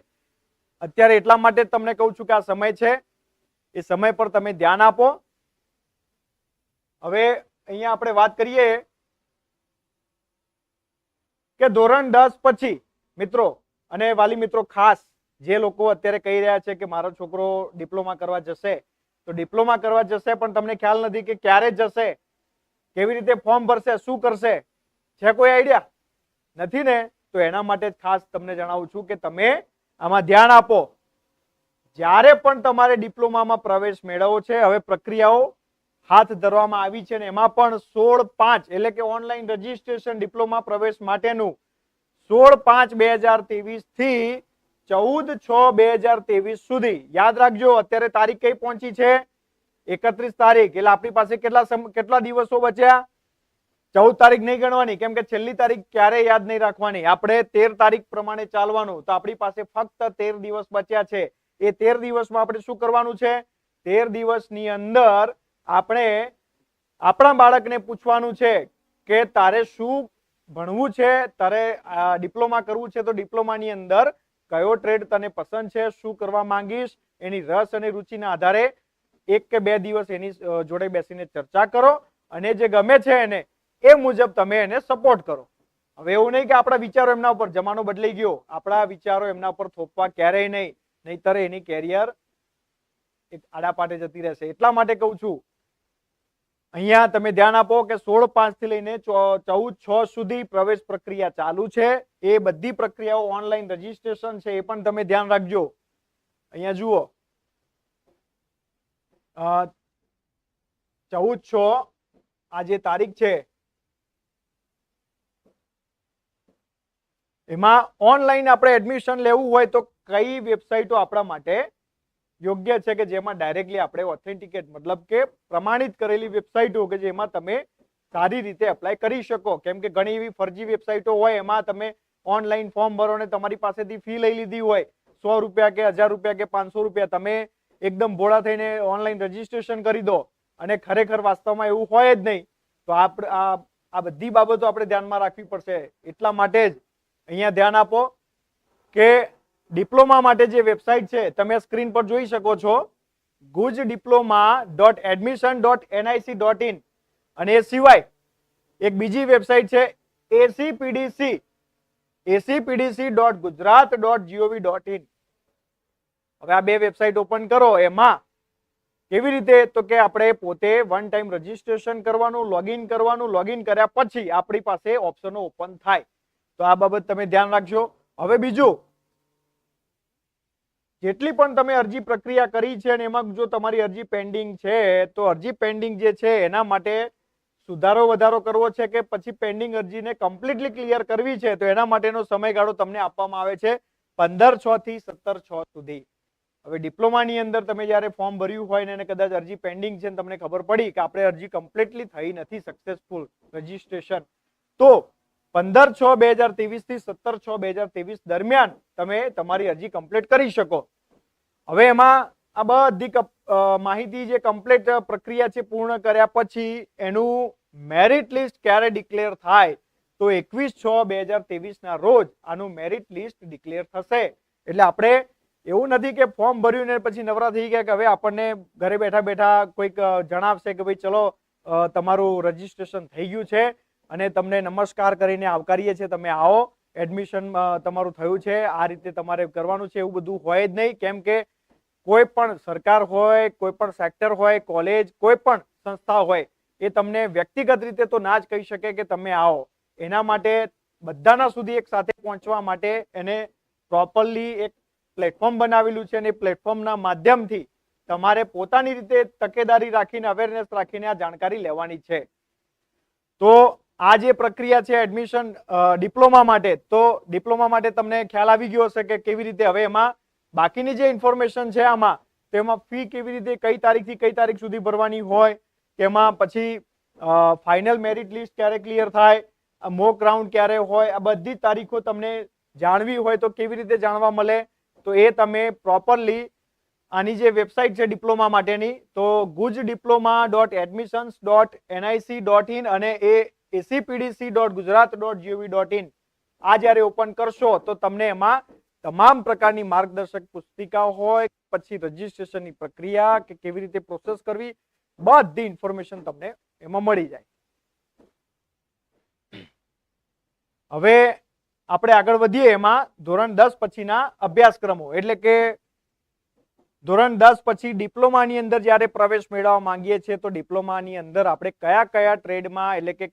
અત્યારે એટલા માટે જ તમને કહું છું કે આ સમય છે, એ સમય પર તમે ધ્યાન આપો. હવે અહીંયા આપણે વાત કરીએ કે ધોરણ 10 પછી મિત્રો અને વાલી મિત્રો, ખાસ જે લોકો અત્યારે કહી રહ્યા છે કે મારો છોકરો ડિપ્લોમા કરવા જશે, તો ડિપ્લોમા કરવા જશે પણ તમને ખ્યાલ નથી કે ક્યારે જશે, કેવી રીતે ફોર્મ ભરશે, શું કરશે, છે કોઈ આઈડિયા નથી ને? તો એના માટે ખાસ તમને જણાવું છું કે તમે આમાં ધ્યાન આપો. જ્યારે પણ તમારે ડિપ્લોમામાં પ્રવેશ મેળવવો છે, હવે પ્રક્રિયાઓ હાથ ધરવામાં આવી છે ને એમાં પણ 16/5 એટલે કે ઓનલાઈન રજીસ્ટ્રેશન ડિપ્લોમા પ્રવેશ માટેનું 16/5/2023 થી 14/6/2023 સુધી. યાદ રાખજો, અત્યારે તારીખ કઈ પહોંચી છે? 31 તારીખ. એટલે આપણી પાસે કેટલા દિવસો બચ્યા? 14 તારીખ નહીં ગણવાની, કેમ કે છેલ્લી તારીખ ક્યારે યાદ નહીં રાખવાની. આપણે 13 તારીખ પ્રમાણે ચાલવાનું. તો આપણી પાસે ફક્ત 13 દિવસ બચ્યા છે. એ 13 દિવસમાં આપણે શું કરવાનું છે? 13 દિવસની અંદર આપણે આપણા બાળકને પૂછવાનું છે કે તારે શું ભણવું છે, તારે ડિપ્લોમા કરવું છે તો ડિપ્લોમાની અંદર કયો ટ્રેડ તને પસંદ છે, શું કરવા માંગીશ, એની રસ અને રુચિના આધારે 1 કે 2 દિવસ એની જોડે બેસીને ચર્ચા કરો અને જે ગમે છે એને એ મુજબ તમે એને સપોર્ટ કરો. હવે એવું નહીં કે આપણા વિચારો એમના ઉપર, જમાનો બદલાઈ ગયો, આપણા વિચારો એમના ઉપર થોપવા ક્યારેય નહીં, નહીતર એની કેરિયર એક આડા પાટે જતી રહેશે. એટલા માટે કહું છું, અહીંયા તમે ધ્યાન આપો કે 16/5 થી લઈને 14/6 સુધી પ્રવેશ પ્રક્રિયા ચાલુ છે. એ બધી પ્રક્રિયાઓ ઓનલાઈન રજીસ્ટ્રેશન છે, એ પણ તમે ધ્યાન રાખજો. અહીંયા જુઓ, 14/6 આ જે તારીખ છે એમાં ઓનલાઈન આપણે એડમિશન લેવું હોય તો કઈ વેબસાઇટો આપણા માટે યોગ્ય છે કે જેમાં ડાયરેક્ટલી આપણે ઓથેન્ટિકેટ મતલબ કે પ્રમાણિત કરેલી વેબસાઇટો કે જેમાં તમે સારી રીતે એપ્લાય કરી શકો. કેમ કે ઘણી એવી ફરજી વેબસાઇટો હોય, એમાં તમે ઓનલાઈન ફોર્મ ભરો ને તમારી પાસેથી ફી લઈ લીધી હોય, 100 રૂપિયા કે 1000 રૂપિયા કે 500 રૂપિયા, તમે એકદમ ભોળા થઈને ઓનલાઈન રજીસ્ટ્રેશન કરી દો અને ખરેખર વાસ્તવમાં એવું હોય જ નહીં. તો આ બધી બાબતો આપણે ધ્યાનમાં રાખવી પડશે. એટલા માટે જ અહીંયા ધ્યાન આપો કે ડિપ્લોમા માટે જે વેબસાઇટ છે તમે સ્ક્રીન પર જોઈ શકો છો, gujdiploma.admission.nic.in, અને એ સિવાય એક બીજી વેબસાઇટ છે acpdc.gujarat.gov.in. હવે આ બે વેબસાઇટ ઓપન કરો. એમાં કેવી રીતે? તો કે આપણે પોતે વન ટાઈમ રજીસ્ટ્રેશન કરવાનું, લોગિન કરવાનું, લોગિન કર્યા પછી આપણી પાસે ઓપ્શનો ઓપન થાય. તો આ બાબત તમે ધ્યાન રાખજો. હવે બીજું, જેટલી પણ તમે અરજી પ્રક્રિયા કરી છે અને એમાં જો તમારી અરજી પેન્ડિંગ છે તો અરજી પેન્ડિંગ જે છે એના માટે સુધારો વધારો કરવો છે કે પછી પેન્ડિંગ અરજીને કમ્પ્લીટલી ક્લિયર કરવી છે, તો એના માટેનો સમયગાળો તમને આપવામાં આવે છે 15/6 થી 17/6 સુધી. હવે ડિપ્લોમાની અંદર તમે જ્યારે ફોર્મ ભર્યું હોય ને કદાચ અરજી પેન્ડિંગ છે, તમને ખબર પડી કે આપણે અરજી કમ્પ્લીટલી થઈ નથી, સક્સેસફુલ રજીસ્ટ્રેશન, તો 15/6/2023 થી 17/6/2023 દરમિયાન તમે તમારી અરજી કમ્પ્લીટ કરી શકો. હવે એમાં આ બધી માહિતી જે કમ્પ્લીટ પ્રક્રિયા છે પૂર્ણ કર્યા પછી એનું મેરિટ લિસ્ટ ક્યારે ડિક્લેર થાય? તો 21/6/2023 ના રોજ આનું મેરિટ લિસ્ટ ડિક્લેર થશે. એટલે આપણે એવું નથી કે ફોર્મ ભર્યું ને પછી નવરા થઈ ગયા કે હવે આપણને ઘરે બેઠા બેઠા કોઈક જણાવશે કે ભાઈ ચલો તમારું રજીસ્ટ્રેશન થઈ ગયું છે અને તમને નમસ્કાર કરીને આવકારીએ છીએ, તમે આવો, એડમિશન તમારું થયું છે, આ રીતે તમારે કરવાનું છે. એવું બધું હોય જ નહીં. કેમ કે કોઈ પણ સરકાર હોય, કોઈ પણ સેક્ટર હોય, કોલેજ, કોઈ પણ સંસ્થા હોય, એ તમને વ્યક્તિગત રીતે તો ના જ કહી શકે કે તમે આવો. એના માટે બધાના સુધી એક સાથે પહોંચવા માટે એને પ્રોપરલી એક પ્લેટફોર્મ બનાવેલું છે અને પ્લેટફોર્મના માધ્યમથી તમારે પોતાની રીતે તકેદારી રાખીને, અવેરનેસ રાખીને આ જાણકારી લેવાની છે. તો આ જે પ્રક્રિયા છે એડમિશન ડિપ્લોમા માટે, તો ડિપ્લોમા માટે તમને ખ્યાલ આવી ગયો હશે કે કેવી રીતે. હવે એમાં બાકીની જે ઇન્ફોર્મેશન છે આમાં, તો એમાં ફી કેવી રીતે, કઈ તારીખથી કઈ તારીખ સુધી ભરવાની હોય, તેમાં પછી ફાઇનલ મેરિટ લિસ્ટ ક્યારે ક્લિયર થાય, મોક રાઉન્ડ ક્યારે હોય, આ બધી તારીખો તમને જાણવી હોય તો કેવી રીતે જાણવા મળે? તો એ તમે પ્રોપરલી આની જે વેબસાઇટ છે ડિપ્લોમા માટેની, તો gujdiploma.admissions.nic.in અને acpdc.gujarat.gov.in આ જ્યારે ઓપન કરશો તો તમને એમાં તમામ પ્રકારની માર્ગદર્શક પુસ્તિકા હોય, પછી રજીસ્ટ્રેશનની પ્રક્રિયા કે કેવી રીતે પ્રોસેસ કરવી, બધી ઇન્ફોર્મેશન તમને એમાં મળી જાય. હવે આપણે આગળ વધીએ એમાં ધોરણ 10 પછીના અભ્યાસક્રમો, એટલે કે ધોરણ 10 પછી ડિપ્લોમાની અંદર જ્યારે પ્રવેશ મેળવવા માંગીએ છીએ તો ડિપ્લોમાની અંદર આપણે કયા કયા ટ્રેડમાં, એટલે કે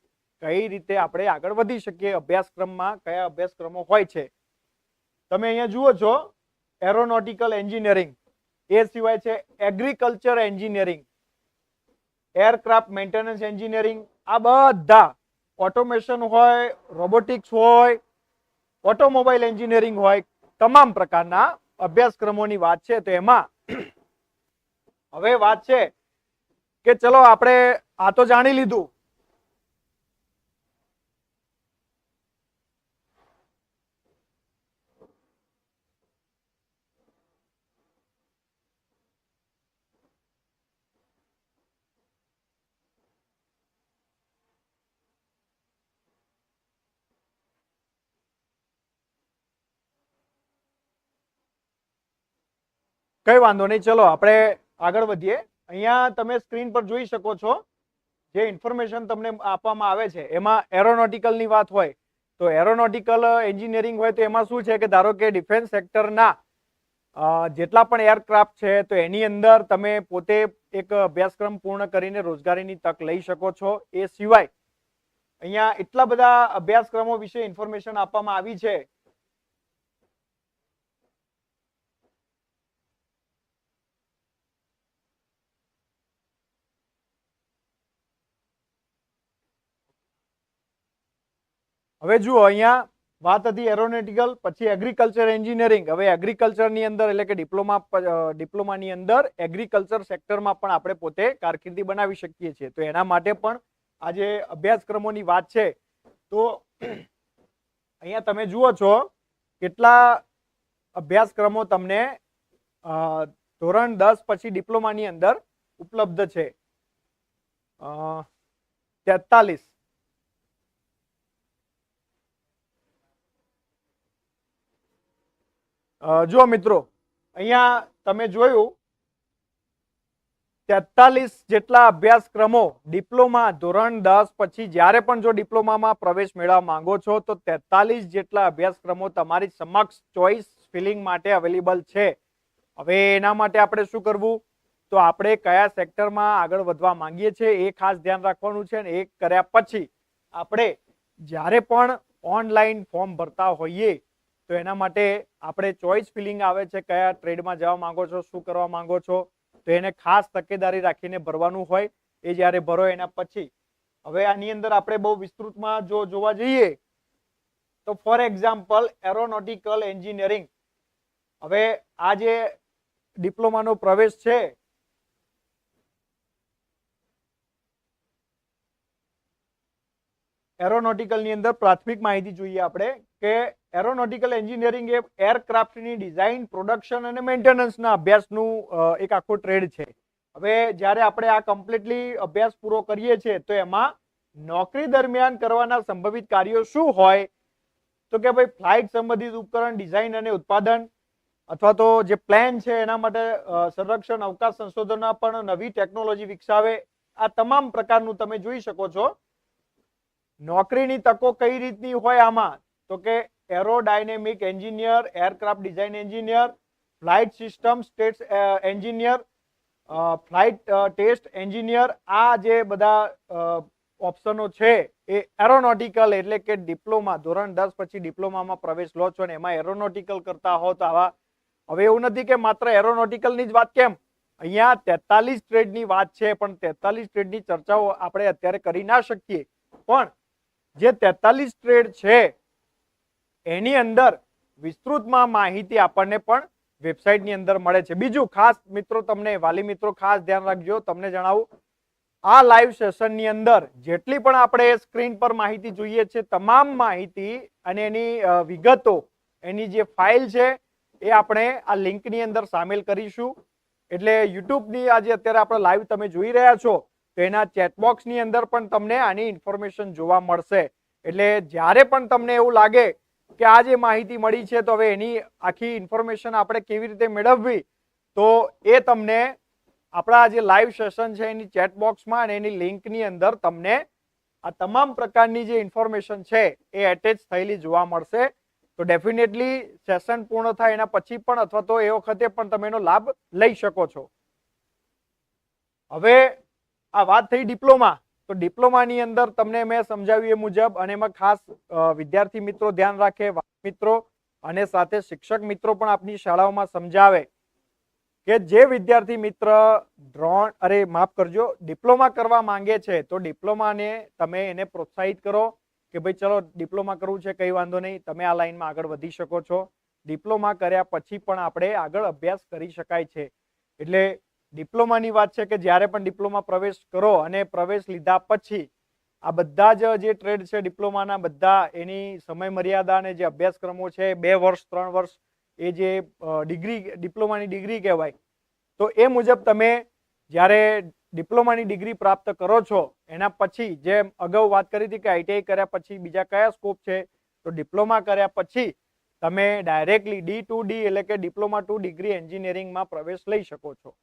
કઈ રીતે આપણે આગળ વધી શકીએ, અભ્યાસક્રમમાં કયા અભ્યાસક્રમો હોય છે. તમે અહીંયા જુઓ છો એરોનોટિકલ એન્જિનિયરિંગ, એ સિવાય છે agriculture engineering, aircraft maintenance engineering, આ બધા ઓટોમેશન હોય, રોબોટિક્સ હોય, ઓટોમોબાઈલ એન્જિનિયરિંગ હોય, તમામ પ્રકારના અભ્યાસક્રમોની વાત છે. તો એમાં હવે વાત છે કે ચલો આપણે આ તો જાણી લીધું, કઈ વાંધો નહીં, ચલો આપણે આગળ વધીએ. અહીંયા તમે સ્ક્રીન પર જોઈ શકો છો જે ઇન્ફોર્મેશન તમને આપવામાં આવે છે એમાં એરોનોટિકલની વાત હોય તો એરોનોટિકલ એન્જિનિયરિંગ હોય તો એમાં શું છે કે ધારો કે ડિફેન્સ સેક્ટરના જેટલા પણ એરક્રાફ્ટ છે તો એની અંદર તમે પોતે એક અભ્યાસક્રમ પૂર્ણ કરીને રોજગારીની તક લઈ શકો છો. એ સિવાય અહીંયા એટલા બધા અભ્યાસક્રમો વિશે ઇન્ફોર્મેશન આપવામાં આવી છે. હવે જુઓ અહીંયા વાત હતી એરોનોટિકલ, પછી એગ્રીકલ્ચર એન્જિનિયરિંગ. હવે એગ્રીકલ્ચરની અંદર એટલે કે ડિપ્લોમાની અંદર એગ્રીકલ્ચર સેક્ટરમાં પણ આપણે પોતે કારકિર્દી બનાવી શકીએ છીએ. તો એના માટે પણ આ જે અભ્યાસક્રમોની વાત છે તો અહીંયા તમે જુઓ છો કેટલા અભ્યાસક્રમો તમને ધોરણ 10 પછી ડિપ્લોમાની અંદર ઉપલબ્ધ છે. 43. જુઓ મિત્રો, અહીંયા તમે જોયું 43 જેટલા અભ્યાસક્રમો ડિપ્લોમા ધોરણ 10 પછી જ્યારે પણ જો ડિપ્લોમામાં પ્રવેશ મેળવવા માંગો છો તો 43 જેટલા અભ્યાસક્રમો તમારી સમક્ષ ચોઇસ ફિલિંગ માટે અવેલેબલ છે. હવે એના માટે આપણે શું કરવું, તો આપણે કયા સેક્ટરમાં આગળ વધવા માંગીએ છીએ એ ખાસ ધ્યાન રાખવાનું છે. અને એ કર્યા પછી આપણે જ્યારે પણ ઓનલાઈન ફોર્મ ભરતા હોઈએ તો એના માટે આપણે ચોઇસ ફિલિંગ આવે છે, કયા ટ્રેડમાં જવા માંગો છો, શું કરવા માંગો છો, તો એને ખાસ તકેદારી રાખીને ભરવાનું હોય. એ જ્યારે ભરો એના પછી હવે આની અંદર આપણે બહુ વિસ્તૃતમાં જો જોવા જઈએ તો ફોર એક્ઝામ્પલ એરોનોટિકલ એન્જિનિયરિંગ. હવે આ જે ડિપ્લોમાનો પ્રવેશ છે એરોનોટિકલની અંદર પ્રાથમિક માહિતી જોઈએ આપણે કે એરોનોટિકલ એન્જિનિયરિંગ એ એરક્રાફ્ટની ડિઝાઇન, પ્રોડક્શન અને મેન્ટેનન્સના અભ્યાસનું એક આખો ટ્રેડ છે. હવે જ્યારે આપણે આ કમ્પ્લીટલી અભ્યાસ પૂરો કરીએ છીએ તો એમાં નોકરી દરમિયાન કરવાના સંભવિત કાર્યો શું હોય, તો કે ભાઈ ફ્લાઇટ સંબંધિત ઉપકરણ ડિઝાઇન અને ઉત્પાદન, અથવા તો જે પ્લેન છે એના માટે સંરક્ષણ, અવકાશ સંશોધનના પણ નવી ટેકનોલોજી વિકસાવે, આ તમામ પ્રકારનું તમે જોઈ શકો છો. નોકરીની તકો કઈ રીતની હોય આમાં, તો કે aerodynamic engineer, aircraft design engineer, flight system state engineer, flight test engineer, આ જે બધા ઓપ્શનો છે એ એરોનોટિકલ એટલે કે ડિપ્લોમા ધોરણ 10 પછી ડિપ્લોમામાં પ્રવેશ લો છો ને એમાં એરોનોટિકલ કરતા હો તો આવા. હવે એવું નથી કે માત્ર એરોનોટિકલની જ વાત, કેમ અહીંયા 43 ટ્રેડની વાત છે પણ 43 ટ્રેડની ચર્ચાઓ આપણે અત્યારે કરી ના શકીએ. પણ જે 43 ટ્રેડ છે એની અંદર વિસ્તૃતમાં માહિતી આપણને પણ વેબસાઇટની અંદર મળે છે. બીજું ખાસ મિત્રો, તમને વાલી મિત્રો ખાસ ધ્યાન રાખજો, તમને જણાવું આ લાઈવ સેશનની અંદર જેટલી પણ આપણે સ્ક્રીન પર માહિતી જોઈએ છે તમામ માહિતી અને એની વિગતો, એની જે ફાઇલ છે એ આપણે આ લિંકની અંદર સામેલ કરીશું. એટલે યુટ્યુબની આજે અત્યારે આપણે લાઈવ તમે જોઈ રહ્યા છો તો એના ચેટબોક્સની અંદર પણ તમને આની ઇન્ફોર્મેશન જોવા મળશે. એટલે જ્યારે પણ તમને એવું લાગે કે આ જે માહિતી મળી છે તો હવે એની આખી ઇન્ફોર્મેશન આપણે કેવી રીતે મેળવવી, તો એ તમને આપણા જે લાઈવ સેશન છે એની ચેટબોક્સમાં અને એની લિંકની અંદર તમને આ તમામ પ્રકારની જે ઇન્ફોર્મેશન છે એ એટેચ થયેલી જોવા મળશે. તો ડેફિનેટલી સેશન પૂર્ણ થાય એના પછી પણ અથવા તો એ વખતે પણ તમે એનો લાભ લઈ શકો છો. હવે આ વાત થઈ ડિપ્લોમા, તો ડિપ્લોમાની અંદર તમને મેં સમજાવ્યું એ મુજબ, અને એમાં ખાસ વિદ્યાર્થી મિત્રો ધ્યાન રાખે, મિત્રો અને સાથે શિક્ષક મિત્રો પણ આપની શાળાઓમાં સમજાવે કે જે વિદ્યાર્થી મિત્ર ડિપ્લોમા કરવા માંગે છે તો ડિપ્લોમાને તમે એને પ્રોત્સાહિત કરો કે ભાઈ ચલો ડિપ્લોમા કરવું છે, કઈ વાંધો નહીં, તમે આ લાઈનમાં આગળ વધી શકો છો. ડિપ્લોમા કર્યા પછી પણ આપણે આગળ અભ્યાસ કરી શકાય છે. એટલે ડિપ્લોમાની વાત છે કે જ્યારે પણ ડિપ્લોમા પ્રવેશ કરો અને પ્રવેશ લીધા પછી આ બધા જ જે ટ્રેડ છે ડિપ્લોમાના, બધા એની સમય મર્યાદા અને જે અભ્યાસક્રમો છે 2 વર્ષ 3 વર્ષ, એ જે ડિપ્લોમાની ડિગ્રી કહેવાય, તો એ મુજબ તમે જ્યારે ડિપ્લોમાની ડિગ્રી પ્રાપ્ત કરો છો એના પછી, જેમ અગાઉ વાત કરી હતી કે આઈટીઆઈ કર્યા પછી બીજા કયા સ્કોપ છે, તો ડિપ્લોમા કર્યા પછી તમે ડાયરેક્ટલી D2D એટલે કે ડિપ્લોમા ટુ ડિગ્રી એન્જિનિયરિંગમાં પ્રવેશ લઈ શકો છો.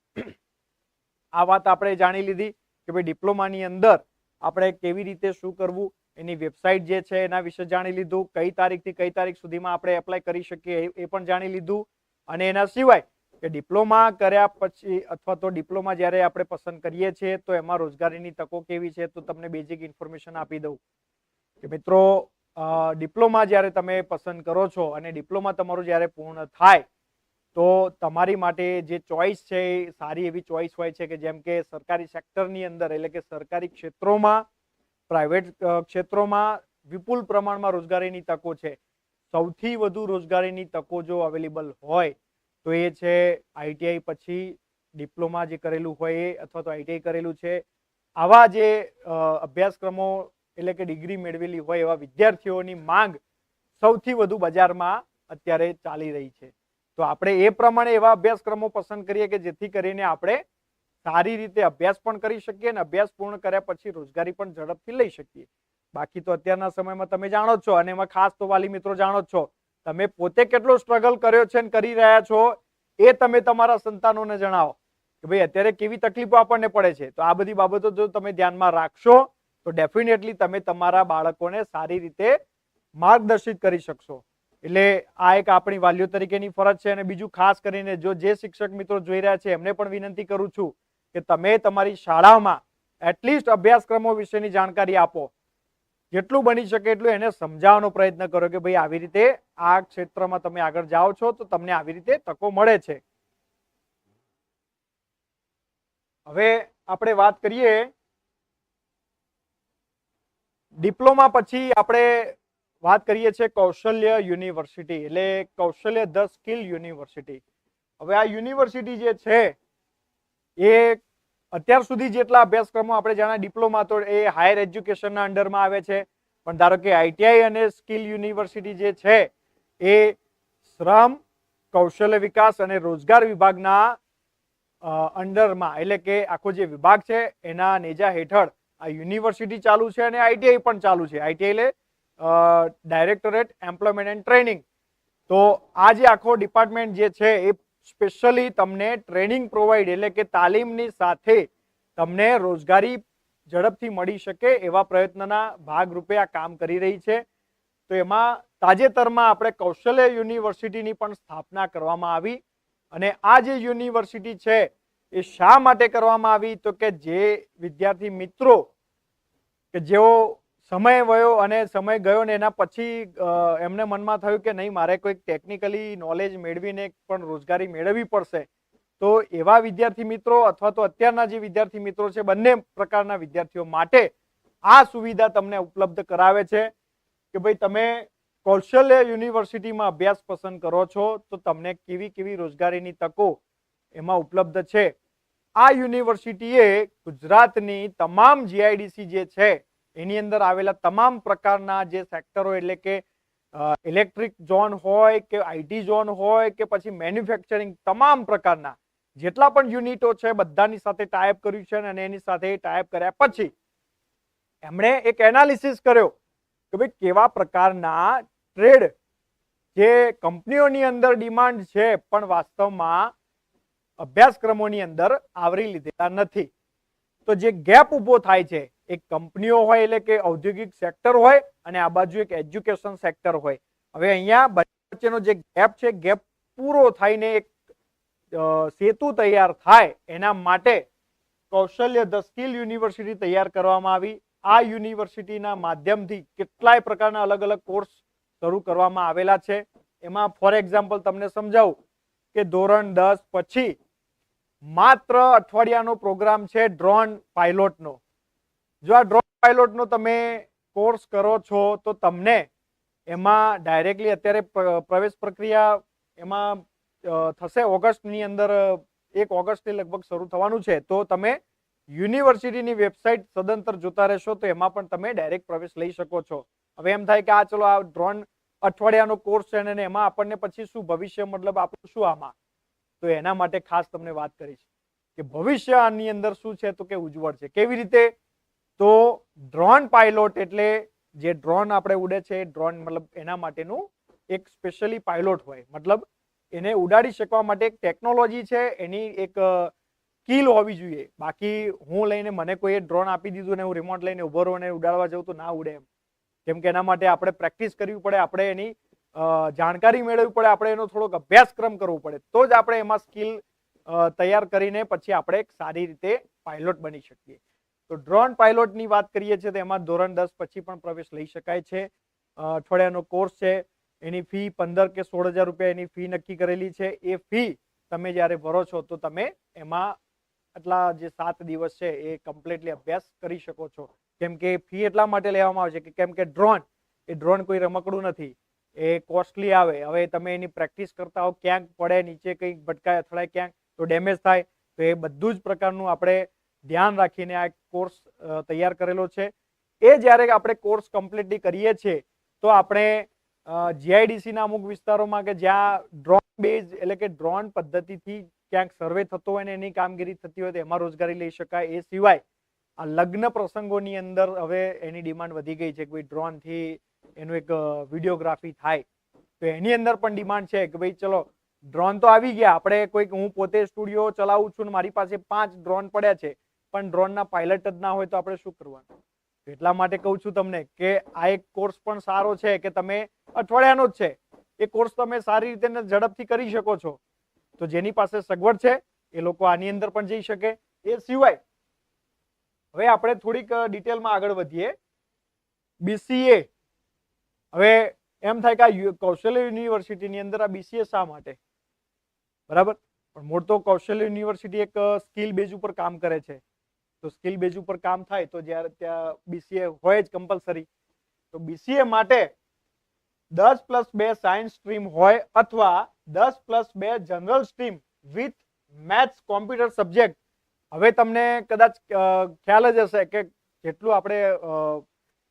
આ વાત આપણે જાણી લીધી કે ભાઈ ડિપ્લોમાની અંદર આપણે કેવી રીતે શું કરવું, એની વેબસાઇટ જે છે એના વિશે જાણી લીધું, કઈ તારીખથી કઈ તારીખ સુધીમાં આપણે એપ્લાય કરી શકીએ એ પણ જાણી લીધું. અને એના સિવાય કે ડિપ્લોમા કર્યા પછી અથવા તો ડિપ્લોમા જ્યારે આપણે પસંદ કરીએ છીએ તો એમાં રોજગારીની તકો કેવી છે, તો તમને બેઝિક ઇન્ફોર્મેશન આપી દઉં કે મિત્રો ડિપ્લોમા જ્યારે તમે પસંદ કરો છો અને ડિપ્લોમા તમારું જ્યારે પૂર્ણ થાય તો તમારી માટે જે ચોઈસ છે એ સારી એવી ચોઈસ હોય છે કે જેમ કે સરકારી સેક્ટરની અંદર એટલે કે સરકારી ક્ષેત્રોમાં, પ્રાઇવેટ ક્ષેત્રોમાં વિપુલ પ્રમાણમાં રોજગારીની તકો છે. સૌથી વધુ રોજગારીની તકો જો અવેલેબલ હોય તો એ છે આઈટીઆઈ પછી ડિપ્લોમા જે કરેલું હોય એ, અથવા તો આઈટીઆઈ કરેલું છે, આવા જે અભ્યાસક્રમો એટલે કે ડિગ્રી મેળવેલી હોય એવા વિદ્યાર્થીઓની માંગ સૌથી વધુ બજારમાં અત્યારે ચાલી રહી છે. તો આપણે એ પ્રમાણે એવા અભ્યાસક્રમો પસંદ કરીએ કે જેથી કરીને આપણે સારી રીતે અભ્યાસ પણ કરી શકીએ અને અભ્યાસ પૂર્ણ કર્યા પછી રોજગારી પણ ઝડપથી લઈ શકીએ. બાકી તો અત્યારના સમયમાં તમે જાણો જ છો, અને એમાં ખાસ તો વાલી મિત્રો જાણો જ છો, તમે પોતે કેટલો સ્ટ્રગલ કર્યો છે અને કરી રહ્યા છો એ તમે તમારા સંતાનોને જણાવો કે ભાઈ અત્યારે કેવી તકલીફો આપણને પડે છે. તો આ બધી બાબતો જો તમે ધ્યાનમાં રાખશો તો ડેફિનેટલી તમે તમારા બાળકોને સારી રીતે માર્ગદર્શિત કરી શકશો. એટલે આ એક આપણી વાલીઓ તરીકેની ફરજ છે. અને બીજું ખાસ કરીને જો જે શિક્ષક મિત્રો જોઈ રહ્યા છે એમને પણ વિનંતી કરું છું કે તમે તમારી શાળામાં એટલીસ્ટ અભ્યાસક્રમો વિશેની જાણકારી આપો. જેટલું બની શકે એટલું એને સમજાવવાનો પ્રયત્ન કરો કે ભાઈ આવી રીતે આ ક્ષેત્રમાં તમે આગળ જાઓ છો તો તમને આવી રીતે તકો મળે છે. હવે આપણે વાત કરીએ ડિપ્લોમા પછી આપણે વાત કરીએ છીએ કૌશલ્ય યુનિવર્સિટી, એટલે કૌશલ્ય ધ સ્કિલ યુનિવર્સિટી. હવે આ યુનિવર્સિટી જે છે એ અત્યાર સુધી જેટલા અભ્યાસક્રમો આપણે જાણ્યા ડિપ્લોમા તો એ હાયર એજ્યુકેશનના અંડરમાં આવે છે, પણ ધારો કે આઈટીઆઈ અને સ્કિલ યુનિવર્સિટી જે છે એ શ્રમ, કૌશલ્ય વિકાસ અને રોજગાર વિભાગના અંડરમાં, એટલે કે આખો જે વિભાગ છે એના નેજા હેઠળ આ યુનિવર્સિટી ચાલુ છે અને આઈટીઆઈ પણ ચાલુ છે. આઈટીઆઈ એટલે ડાયરેક્ટોરેટ એમ્પ્લોયમેન્ટ એન્ડ ટ્રેનિંગ. તો આ જે આખો ડિપાર્ટમેન્ટ જે છે એ સ્પેશિયલી તમને ટ્રેનિંગ પ્રોવાઈડ એટલે કે તાલીમની સાથે તમને રોજગારી ઝડપથી મળી શકે એવા પ્રયત્નના ભાગરૂપે આ કામ કરી રહી છે. તો એમાં તાજેતરમાં આપણે કૌશલ્ય યુનિવર્સિટીની પણ સ્થાપના કરવામાં આવી. અને આ જે યુનિવર્સિટી છે એ શા માટે કરવામાં આવી, તો કે જે વિદ્યાર્થી મિત્રો કે જેઓ સમય વયો અને સમય ગયો ને એના પછી એમને મનમાં થયું કે નહીં મારે કોઈક ટેકનિકલી નોલેજ મેળવીને પણ રોજગારી મેળવવી પડશે, તો એવા વિદ્યાર્થી મિત્રો અથવા તો અત્યારના જે વિદ્યાર્થી મિત્રો છે બંને પ્રકારના વિદ્યાર્થીઓ માટે આ સુવિધા તમને ઉપલબ્ધ કરાવે છે કે ભાઈ તમે કૌશલ્ય યુનિવર્સિટીમાં અભ્યાસ પસંદ કરો છો તો તમને કેવી કેવી રોજગારીની તકો એમાં ઉપલબ્ધ છે. આ યુનિવર્સિટીએ ગુજરાતની તમામ જીઆઈડીસી જે છે એની અંદર આવેલા તમામ પ્રકારના જે સેક્ટરો એટલે કે ઇલેક્ટ્રિક ઝોન હોય કે આઈટી ઝોન હોય કે પછી મેન્યુફેક્ચરિંગ, તમામ પ્રકારના જેટલા પણ યુનિટો છે બધાની સાથે ટાઈપ કર્યું છે અને એની સાથે ટાઈપ કર્યા પછી એમણે એક એનાલિસિસ કર્યો કે ભાઈ કેવા પ્રકારના ટ્રેડ જે કંપનીઓની અંદર ડિમાન્ડ છે પણ વાસ્તવમાં અભ્યાસક્રમોની અંદર આવરી લીધેલા નથી. તો જે ગેપ ઊભો થાય છે એક કંપનીઓ હોય એટલે કે ઔદ્યોગિક સેક્ટર હોય અને આ બાજુ એક એજ્યુકેશન સેક્ટર હોય. હવે અહીંયા બંને વચ્ચેનો જે ગેપ છે ગેપ પૂરો થઈને એક સેતુ તૈયાર થાય એના માટે કૌશલ્ય ધ સ્કિલ યુનિવર્સિટી તૈયાર કરવામાં આવી. આ યુનિવર્સિટીના માધ્યમથી કેટલાય પ્રકારના અલગ અલગ કોર્સ શરૂ કરવામાં આવેલા છે. એમાં ફોર એક્ઝામ્પલ તમને સમજાવું કે ધોરણ 10 પછી માત્ર અઠવાડિયાનો પ્રોગ્રામ છે ડ્રોન પાયલોટનો. જો આ ડ્રોન પાયલોટનો તમે કોર્સ કરો છો તો તમને એમાં ડાયરેક્ટલી અત્યારે પ્રવેશ પ્રક્રિયા એમાં થશે ઓગસ્ટની અંદર, 1 ઓગસ્ટથી લગભગ શરૂ થવાનું છે. તો તમે યુનિવર્સિટીની વેબસાઇટ સદંતર જોતા રહેશો તો એમાં પણ તમે ડાયરેક્ટ પ્રવેશ લઈ શકો છો. હવે એમ થાય કે આ ચલો આ ડ્રોન અઠવાડિયાનો કોર્સ છે ને એમાં આપણને પછી શું ભવિષ્ય, મતલબ આપણું શું આમાં, તો એના માટે ખાસ તમને વાત કરીશ કે ભવિષ્ય આની અંદર શું છે તો કે ઉજ્જવળ છે. કેવી રીતે? તો ડ્રોન પાયલોટ એટલે જે ડ્રોન આપણે ઉડે છે ડ્રોન મતલબ એના માટેનું એક સ્પેશિયલી પાયલોટ હોય, મતલબ એને ઉડાડી શકવા માટે એક ટેકનોલોજી છે, એની એક સ્કિલ હોવી જોઈએ. બાકી હું લઈને મને કોઈ ડ્રોન આપી દીધું ને હું રિમોટ લઈને ઉભો રહું અને ઉડાડવા જવું તો ના ઉડે એમ. કેમ કે એના માટે આપણે પ્રેક્ટિસ કરવી પડે, આપણે એની જાણકારી મેળવવી પડે, આપણે એનો થોડોક અભ્યાસક્રમ કરવો પડે તો જ આપણે એમાં સ્કિલ તૈયાર કરીને પછી આપણે એક સારી રીતે પાયલોટ બની શકીએ. તો ડ્રોન પાયલોટની વાત કરીએ છીએ તો એમાં ધોરણ 10 પછી પણ પ્રવેશ લઈ શકાય છે. અઠવાડિયાનો કોર્સ છે, એની ફી 15 કે 16,000 રૂપિયા એની ફી નક્કી કરેલી છે. એ ફી તમે જ્યારે ભરો છો તો તમે એમાં આટલા જે 7 દિવસ છે એ કમ્પ્લીટલી અભ્યાસ કરી શકો છો. કેમ કે ફી એટલા માટે લેવામાં આવે છે કે કેમ કે ડ્રોન કોઈ રમકડું નથી, એ કોસ્ટલી આવે. હવે તમે એની પ્રેક્ટિસ કરતા હો, ક્યાંક પડે, નીચે કંઈક ભટકાય, અથડાય ક્યાંક તો ડેમેજ થાય, તો એ બધું જ પ્રકારનું આપણે ધ્યાન રાખીને આ કોર્સ તૈયાર કરેલો છે. એ જ્યારે આપણે કોર્સ કમ્પ્લીટલી કરીએ છીએ તો આપણે જીઆઈડીસી ના અમુક વિસ્તારોમાં કે જ્યાં ડ્રોન બેઝ એટલે કે ડ્રોન પદ્ધતિથી ક્યાંક સર્વે થતો હોય ને એની કામગીરી થતી હોય તો એમાં રોજગારી લઈ શકાય. એ સિવાય આ લગ્ન પ્રસંગોની અંદર હવે એની ડિમાન્ડ વધી ગઈ છે કે ભાઈ ડ્રોનથી એનું એક વિડીયોગ્રાફી થાય, તો એની અંદર પણ ડિમાન્ડ છે કે ભાઈ ચલો ડ્રોન તો આવી ગયા, આપણે કોઈક, હું પોતે સ્ટુડિયો ચલાવું છું ને મારી પાસે 5 ડ્રોન પડ્યા છે પણ ડ્રોનના પાયલટ જ ના હોય તો આપણે શું કરવાનું? એટલા માટે કહું છું તમને કે આ એક કોર્સ પણ સારો છે કે તમે અઠવાડિયાનો જ છે, એ કોર્સ તમે સારી રીતે ઝડપથી કરી શકો છો. તો જેની પાસે સગવડ છે એ લોકો આની અંદર પણ જઈ શકે. એ સિવાય હવે આપણે થોડીક ડિટેલમાં આગળ વધીએ. બીસીએ, હવે એમ થાય કે આ કૌશલ્ય યુનિવર્સિટીની અંદર આ બીસીએ શા માટે? બરાબર, પણ મૂળ તો કૌશલ્ય યુનિવર્સિટી એક સ્કિલ બેઝ ઉપર કામ કરે છે. તો સ્કિલ બેઝ ઉપર કામ થાય તો જ્યારે ત્યાં બીસીએ હોય જ કમ્પલસરી. તો બીસીએ માટે 10+2 સાયન્સ સ્ટ્રીમ હોય અથવા 10+2 general stream with maths computer subject. હવે તમને કદાચ ખ્યાલ જ હશે કે જેટલું આપણે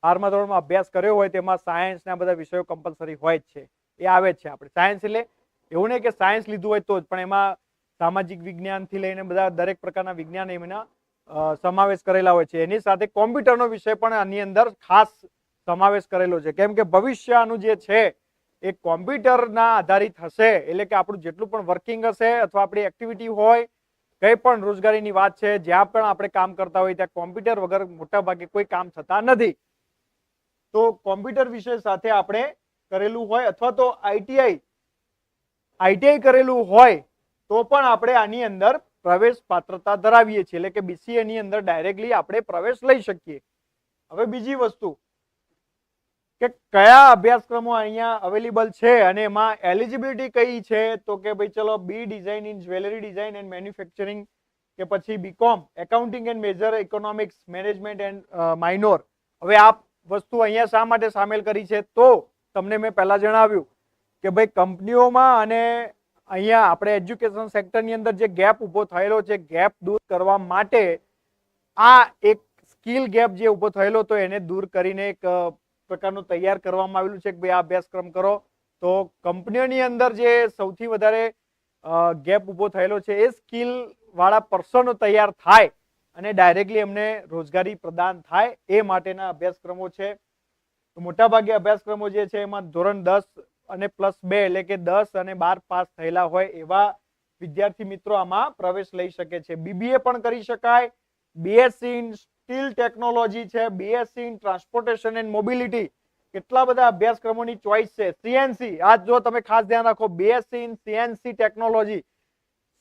12મા ધોરણમાં અભ્યાસ કર્યો હોય તેમાં સાયન્સના બધા વિષયો કમ્પલસરી હોય જ છે, એ આવે જ છે. આપણે સાયન્સ એટલે એવું નહીં કે સાયન્સ લીધું હોય તો જ, પણ એમાં સામાજિક વિજ્ઞાનથી લઈને બધા દરેક પ્રકારના વિજ્ઞાન એમના સમાવેશ કરેલા હોય છે. એની સાથે કોમ્પ્યુટરનો વિષય પણ આની અંદર ખાસ સમાવેશ કરેલો છે. કેમ કે ભવિષ્યનું જે છે એ કોમ્પ્યુટરના આધારિત હશે, એટલે કે આપણું જેટલું પણ વર્કિંગ હશે અથવા આપણી એક્ટિવિટી હોય, કંઈ પણ રોજગારીની વાત છે, જ્યાં પણ આપણે કામ કરતા હોય ત્યાં કોમ્પ્યુટર વગર મોટા ભાગે કોઈ કામ થતા નથી. તો કોમ્પ્યુટર વિષય સાથે આપણે કરેલું હોય અથવા તો આઈટીઆઈ કરેલું હોય તો પણ આપણે આની અંદર પ્રવેશ પાત્રતા ધરાવીએ છીએ, એટલે કે બીસીએ ની અંદર ડાયરેક્ટલી આપણે પ્રવેશ લઈ શકીએ. હવે બીજી વસ્તુ કે કયા અભ્યાસક્રમો અહીંયા અવેલેબલ છે અને એમાં એલિજિબિલિટી કઈ છે, તો કે ભાઈ ચલો B design in jewellery design and manufacturing, કે પછી BCom accounting and major economics management and minor. હવે આ વસ્તુ અહીંયા શા માટે સામેલ કરી છે? તો તમને મેં પહેલા જણાવ્યું કે ભાઈ કંપનીઓમાં અને અહીંયા આપણે એજ્યુકેશન સેક્ટરની અંદર જે ગેપ ઊભો થયેલો છે, ગેપ દૂર કરવા માટે આ એક સ્કિલ ગેપ જે ઊભો થયેલો તો એને દૂર કરીને એક પ્રકારનું તૈયાર કરવામાં આવેલું છે કે ભાઈ આ અભ્યાસક્રમ કરો તો કંપનીઓની અંદર જે સૌથી વધારે ગેપ ઊભો થયેલો છે, એ સ્કિલ વાળા પર્સનો તૈયાર થાય અને ડાયરેક્ટલી એમને રોજગારી પ્રદાન થાય એ માટેના અભ્યાસક્રમો છે. તો મોટાભાગે અભ્યાસક્રમો જે છે એમાં ધોરણ 10 અને +2 એટલે કે 10 અને 12 પાસ થયેલા હોય એવા વિદ્યાર્થી મિત્રો આમાં પ્રવેશ લઈ શકે છે. બીબીએ પણ કરી શકાય, બીએસસી ઇન સ્ટીલ ટેકનોલોજી છે, BSc in transportation and mobility, કેટલા બધા અભ્યાસક્રમોની ચોઈસ છે. સીએનસી, આજ જો તમે ખાસ ધ્યાન રાખો, બીએસસી ઇન સીએનસી ટેકનોલોજી,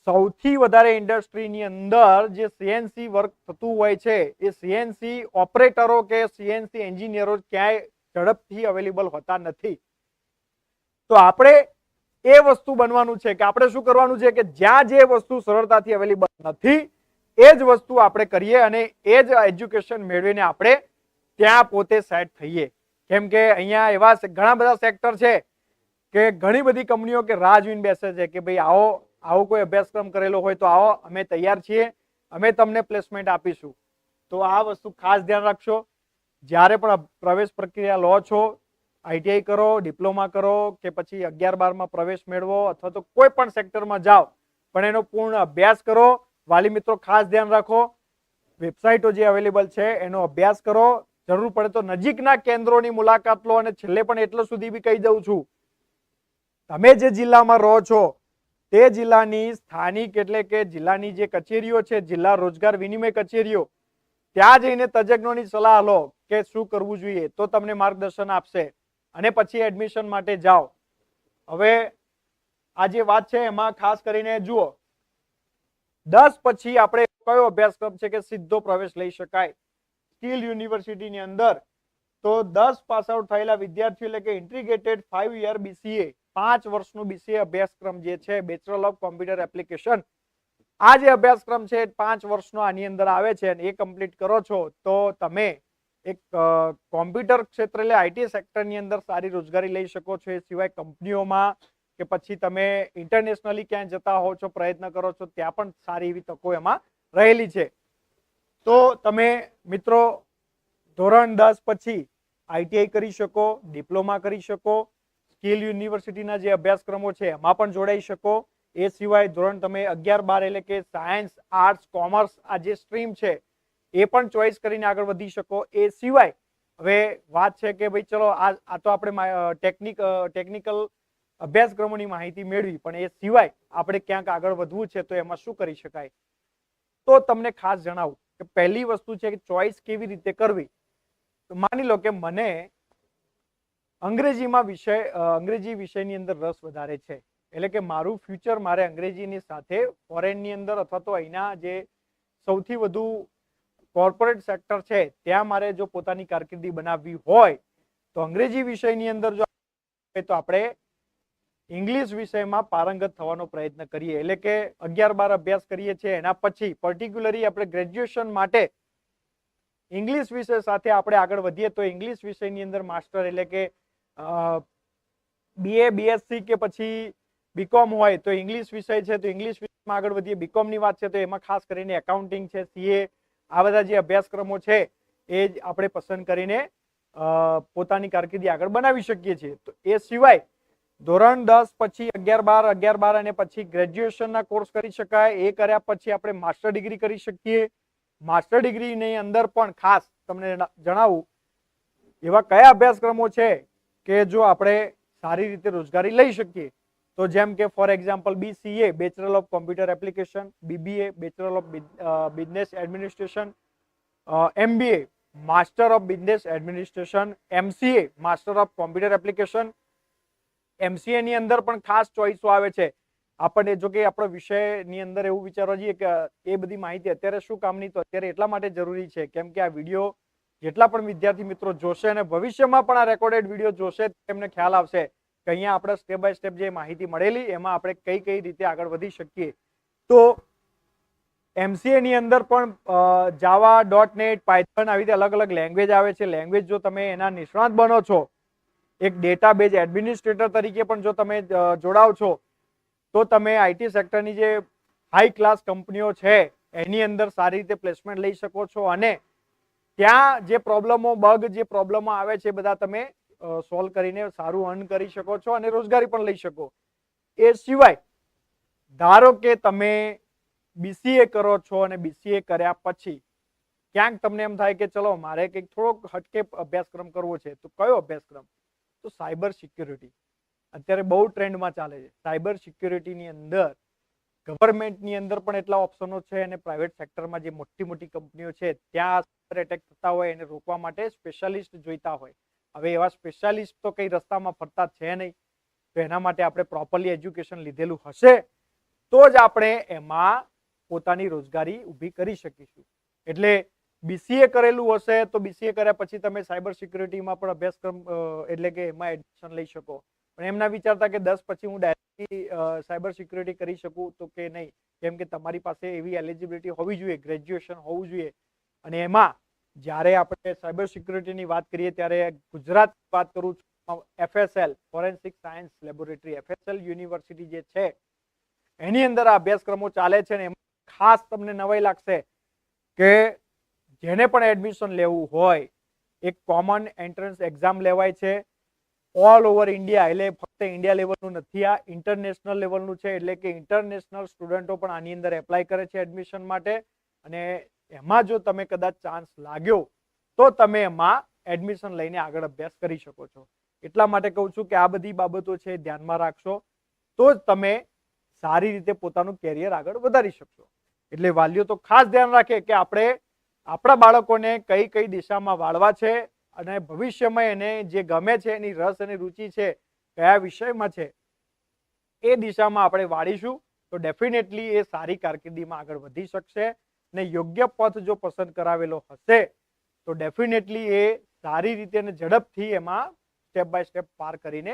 સૌથી વધારે ઇન્ડસ્ટ્રીની અંદર જે સીએનસી વર્ક થતું હોય છે એ સીએનસી ઓપરેટરો કે સીએનસી એન્જિનિયરો ક્યાંય ઝડપથી અવેલેબલ હોતા નથી. તો આપણે એ વસ્તુ બનવાનું છે કે આપણે શું કરવાનું છે કે જ્યાં જે વસ્તુ સરળતાથી અવેલેબલ નથી એ જ વસ્તુ આપણે કરીએ અને એ જ એજ્યુકેશન મેળવીને આપણે ત્યાં પોતે સેટ થઈએ. કેમ કે અહીંયા એવા ઘણા બધા સેક્ટર છે કે ઘણી બધી કંપનીઓ કે રાહ જોઈને બેસે છે કે ભાઈ આવો કોઈ અભ્યાસક્રમ કરેલો હોય તો આવો, અમે તૈયાર છીએ, અમે તમને પ્લેસમેન્ટ આપીશું. તો આ વસ્તુ ખાસ ધ્યાન રાખશો. જ્યારે પણ પ્રવેશ પ્રક્રિયા લો છો, આઈટીઆઈ કરો, ડિપ્લોમા કરો કે પછી 11-12માં પ્રવેશ મેળવો અથવા તો કોઈ પણ સેક્ટરમાં જાઓ, પણ એનો પૂર્ણ અભ્યાસ કરો. વાલી મિત્રો ખાસ ધ્યાન રાખો, વેબસાઇટો જે અવેલેબલ છે એનો અભ્યાસ કરો. જરૂર પડે તો નજીકના કેન્દ્રોની મુલાકાત લો. અને છેલ્લે પણ એટલું સુધી બી કહી દઉં છું, તમે જે જિલ્લામાં રહો છો તે જિલ્લાની સ્થાનિક એટલે કે જિલ્લાની જે કચેરીઓ છે, જિલ્લા રોજગાર વિનિમય કચેરીઓ, ત્યાં જઈને તજજ્ઞોની સલાહ લો કે શું કરવું જોઈએ, તો તમને માર્ગદર્શન આપશે અને પછી એડમિશન માટે જાઓ. હવે આ જે વાત છે એમાં ખાસ કરીને જુઓ, 10 પછી આપણે કયો અભ્યાસક્રમ છે કે સીધો પ્રવેશ લઈ શકાય સ્કિલ યુનિવર્સિટીની અંદર? તો 10 પાસ આઉટ થયેલા વિદ્યાર્થીઓ એટલે કે ઇન્ટિગ્રેટેડ 5 યર બીસીએ, 5 વર્ષનું બીસીએ અભ્યાસક્રમ જે છે, બેચલર ઓફ કોમ્પ્યુટર એપ્લિકેશન, આ જે અભ્યાસક્રમ છે 5 વર્ષનો આની અંદર આવે છે અને એ કમ્પ્લીટ કરો છો તો તમે એક કોમ્પ્યુટર ક્ષેત્ર એટલે આઈટી સેક્ટરની અંદર સારી રોજગારી લઈ શકો છો. એ સિવાય કંપનીઓમાં કે પછી તમે ઇન્ટરનેશનલી ક્યાંય જતા હો છો, પ્રયત્ન કરો છો, ત્યાં પણ સારી એવી તકો એમાં રહેલી છે. તો તમે મિત્રો ધોરણ 10 પછી આઈટીઆઈ કરી શકો, ડિપ્લોમા કરી શકો, સ્કિલ યુનિવર્સિટીના જે અભ્યાસક્રમો છે એમાં પણ જોડાઈ શકો. એ સિવાય ધોરણ તમે 11-12 એટલે કે સાયન્સ, આર્ટ્સ, કોમર્સ આ જે સ્ટ્રીમ છે એ પણ ચોઈસ કરીને આગળ વધી શકો. એ સિવાય હવે વાત છે કે ભાઈ ચલો આ તો આપણે ટેકનિકલ અભ્યાસક્રમોની માહિતી મેળવી, પણ એ સિવાય આપણે ક્યાંક આગળ વધવું છે તો એમાં શું કરી શકાય? તો તમને ખાસ જણાવું કે પહેલી વસ્તુ છે કે ચોઈસ કેવી રીતે કરવી. તો માની લો કે મને અંગ્રેજી વિષયની અંદર રસ વધારે છે, એટલે કે મારું ફ્યુચર મારે અંગ્રેજીની સાથે ફોરેનની અંદર અથવા તો અહીંના જે સૌથી વધુ કોર્પોરેટ સેક્ટર છે ત્યાં મારે જો પોતાની કારકિર્દી બનાવવી હોય તો અંગ્રેજી વિષયની અંદર જો તો આપણે ઇંગ્લિશ વિષયમાં પારંગત થવાનો પ્રયત્ન કરીએ. એટલે કે 11-12 અભ્યાસ કરીએ છીએ એના પછી પર્ટિક્યુલરલી આપણે ગ્રેજ્યુએશન માટે ઇંગ્લિશ વિષય સાથે આપણે આગળ વધીએ તો ઇંગ્લિશ વિષયની અંદર માસ્ટર એટલે કે બીએ, બીએસસી કે પછી બીકોમ હોય તો ઇંગ્લિશ વિષય છે તો ઇંગ્લિશ વિષયમાં આગળ વધીએ. બીકોમની વાત છે તો એમાં ખાસ કરીને એકાઉન્ટિંગ છે, સીએ, આ બધા જે અભ્યાસક્રમો છે એ જ આપણે પસંદ કરીને પોતાની કારકિર્દી આગળ બનાવી શકીએ છીએ. તો એ સિવાય ધોરણ 10 પછી 11-12 અને પછી ગ્રેજ્યુએશનના કોર્સ કરી શકાય. એ કર્યા પછી આપણે માસ્ટર ડિગ્રી કરી શકીએ. માસ્ટર ડિગ્રીની અંદર પણ ખાસ તમને જણાવું એવા કયા અભ્યાસક્રમો છે કે જો આપણે સારી રીતે રોજગારી લઈ શકીએ. તો જેમ કે for example BCA, bachelor of computer application, BBA, bachelor of business administration, MBA, master of business administration, MCA, master of computer application. MCA ની અંદર પણ ખાસ ચોઈસો આવે છે. આપણને જો કે આપણા વિષયની અંદર એવું વિચારવા જઈએ કે એ બધી માહિતી અત્યારે શું કામની, તો અત્યારે એટલા માટે જરૂરી છે કેમ કે આ વિડીયો જેટલા પણ વિદ્યાર્થી મિત્રો જોશે અને ભવિષ્યમાં પણ આ રેકોર્ડેડ વિડીયો જોશે તેમને ખ્યાલ આવશે કે અહીંયા આપણે સ્ટેપ બાય સ્ટેપ જે માહિતી મળેલી એમાં આપણે કઈ રીતે આગળ વધી શકીએ. તો એમસીએ ની અંદર પણ જાવા, .NET, પાયથન આવી રીતે અલગ અલગ લેંગ્વેજ આવે છે. લેંગ્વેજ જો તમે એના નિષ્ણાત બનો છો, એક ડેટાબેઝ એડમિનિસ્ટ્રેટર તરીકે પણ જો તમે જોડાવ છો તો તમે આઈટી સેક્ટરની જે હાઈ ક્લાસ કંપનીઓ છે એની અંદર સારી રીતે પ્લેસમેન્ટ લઈ શકો છો અને ત્યાં જે પ્રોબ્લેમો આવે છે બધા તમે સોલ્વ કરીને સારું અર્ન કરી શકો છો અને રોજગારી પણ લઈ શકો. એ સિવાય ધારો કે તમે BCA કરો છો અને BCA કર્યા પછી ક્યાંક તમને એમ થાય કે ચલો મારે કંઈક થોડોક હટકે અભ્યાસક્રમ કરવો છે, તો કયો અભ્યાસક્રમ? તો સાયબર સિક્યુરિટી અત્યારે બહુ ટ્રેન્ડમાં ચાલે છે. સાયબર સિક્યુરિટીની અંદર ગવર્મેન્ટની અંદર પણ એટલા ઓપ્શનો છે અને પ્રાઇવેટ સેક્ટરમાં જે મોટી મોટી કંપનીઓ છે ત્યાં સાયબર એટેક થતા હોય એને રોકવા માટે સ્પેશિયાલિસ્ટ જોઈતા હોય. હવે એવા સ્પેશિયાલિસ્ટ તો કઈ રસ્તામાં ફરતા છે નહીં, તો એના માટે આપણે પ્રોપરલી એજ્યુકેશન લીધેલું હશે તો જ આપણે એમાં પોતાની રોજગારી ઊભી કરી શકીશું. એટલે BCA કરેલું હશે તો BCA કર્યા પછી તમે સાયબર સિક્યુરિટીમાં પણ અભ્યાસક્રમ એટલે કે એમાં એડમિશન લઈ શકો. પણ એમ ના વિચારતા કે 10 પછી હું ડાયરેક્ટલી સાયબર સિક્યુરિટી કરી શકું, તો કે નહીં, કેમ કે તમારી પાસે એવી એલિજિબિલિટી હોવી જોઈએ, ગ્રેજ્યુએશન હોવું જોઈએ. અને એમાં જ્યારે આપણે સાયબર સિક્યુરિટીની વાત કરીએ ત્યારે ગુજરાત વાત કરું છું, FSL forensic science laboratory FSL university જે છે એની અંદર આ અભ્યાસક્રમો ચાલે છે. ને એમાં ખાસ તમને નવાઈ લાગશે કે જેને પણ એડમિશન લેવું હોય એક કોમન એન્ટ્રન્સ એક્ઝામ લેવાય છે ઓલ ઓવર ઇન્ડિયા. એટલે ફક્ત ઇન્ડિયા લેવલનું નથી, આ ઇન્ટરનેશનલ લેવલનું છે. એટલે કે ઇન્ટરનેશનલ સ્ટુડન્ટો પણ આની અંદર એપ્લાય કરે છે એડમિશન માટે. અને એમાં જો તમે કદાચ ચાન્સ લાગ્યો તો તમે એમાં એડમિશન લઈને આગળ અભ્યાસ કરી શકો છો. એટલા માટે કહું છું કે આ બધી બાબતો છે ધ્યાનમાં રાખશો તો જ તમે સારી રીતે પોતાનું કેરિયર આગળ વધારી શકશો. એટલે વાલીઓ તો ખાસ ધ્યાન રાખે કે આપણે આપણા બાળકોને કઈ કઈ દિશામાં વાળવા છે અને ભવિષ્યમાં એને જે ગમે છે, એની રસ અને રુચિ છે, કયા વિષયમાં છે, એ દિશામાં આપણે વાળીશું તો ડેફિનેટલી એ સારી કારકિર્દીમાં આગળ વધી શકશે. ને યોગ્ય પથ જો પસંદ કરાવેલો હશે તો ડેફિનેટલી એ સારી રીતે અને ઝડપથી એમાં સ્ટેપ બાય સ્ટેપ પાર કરીને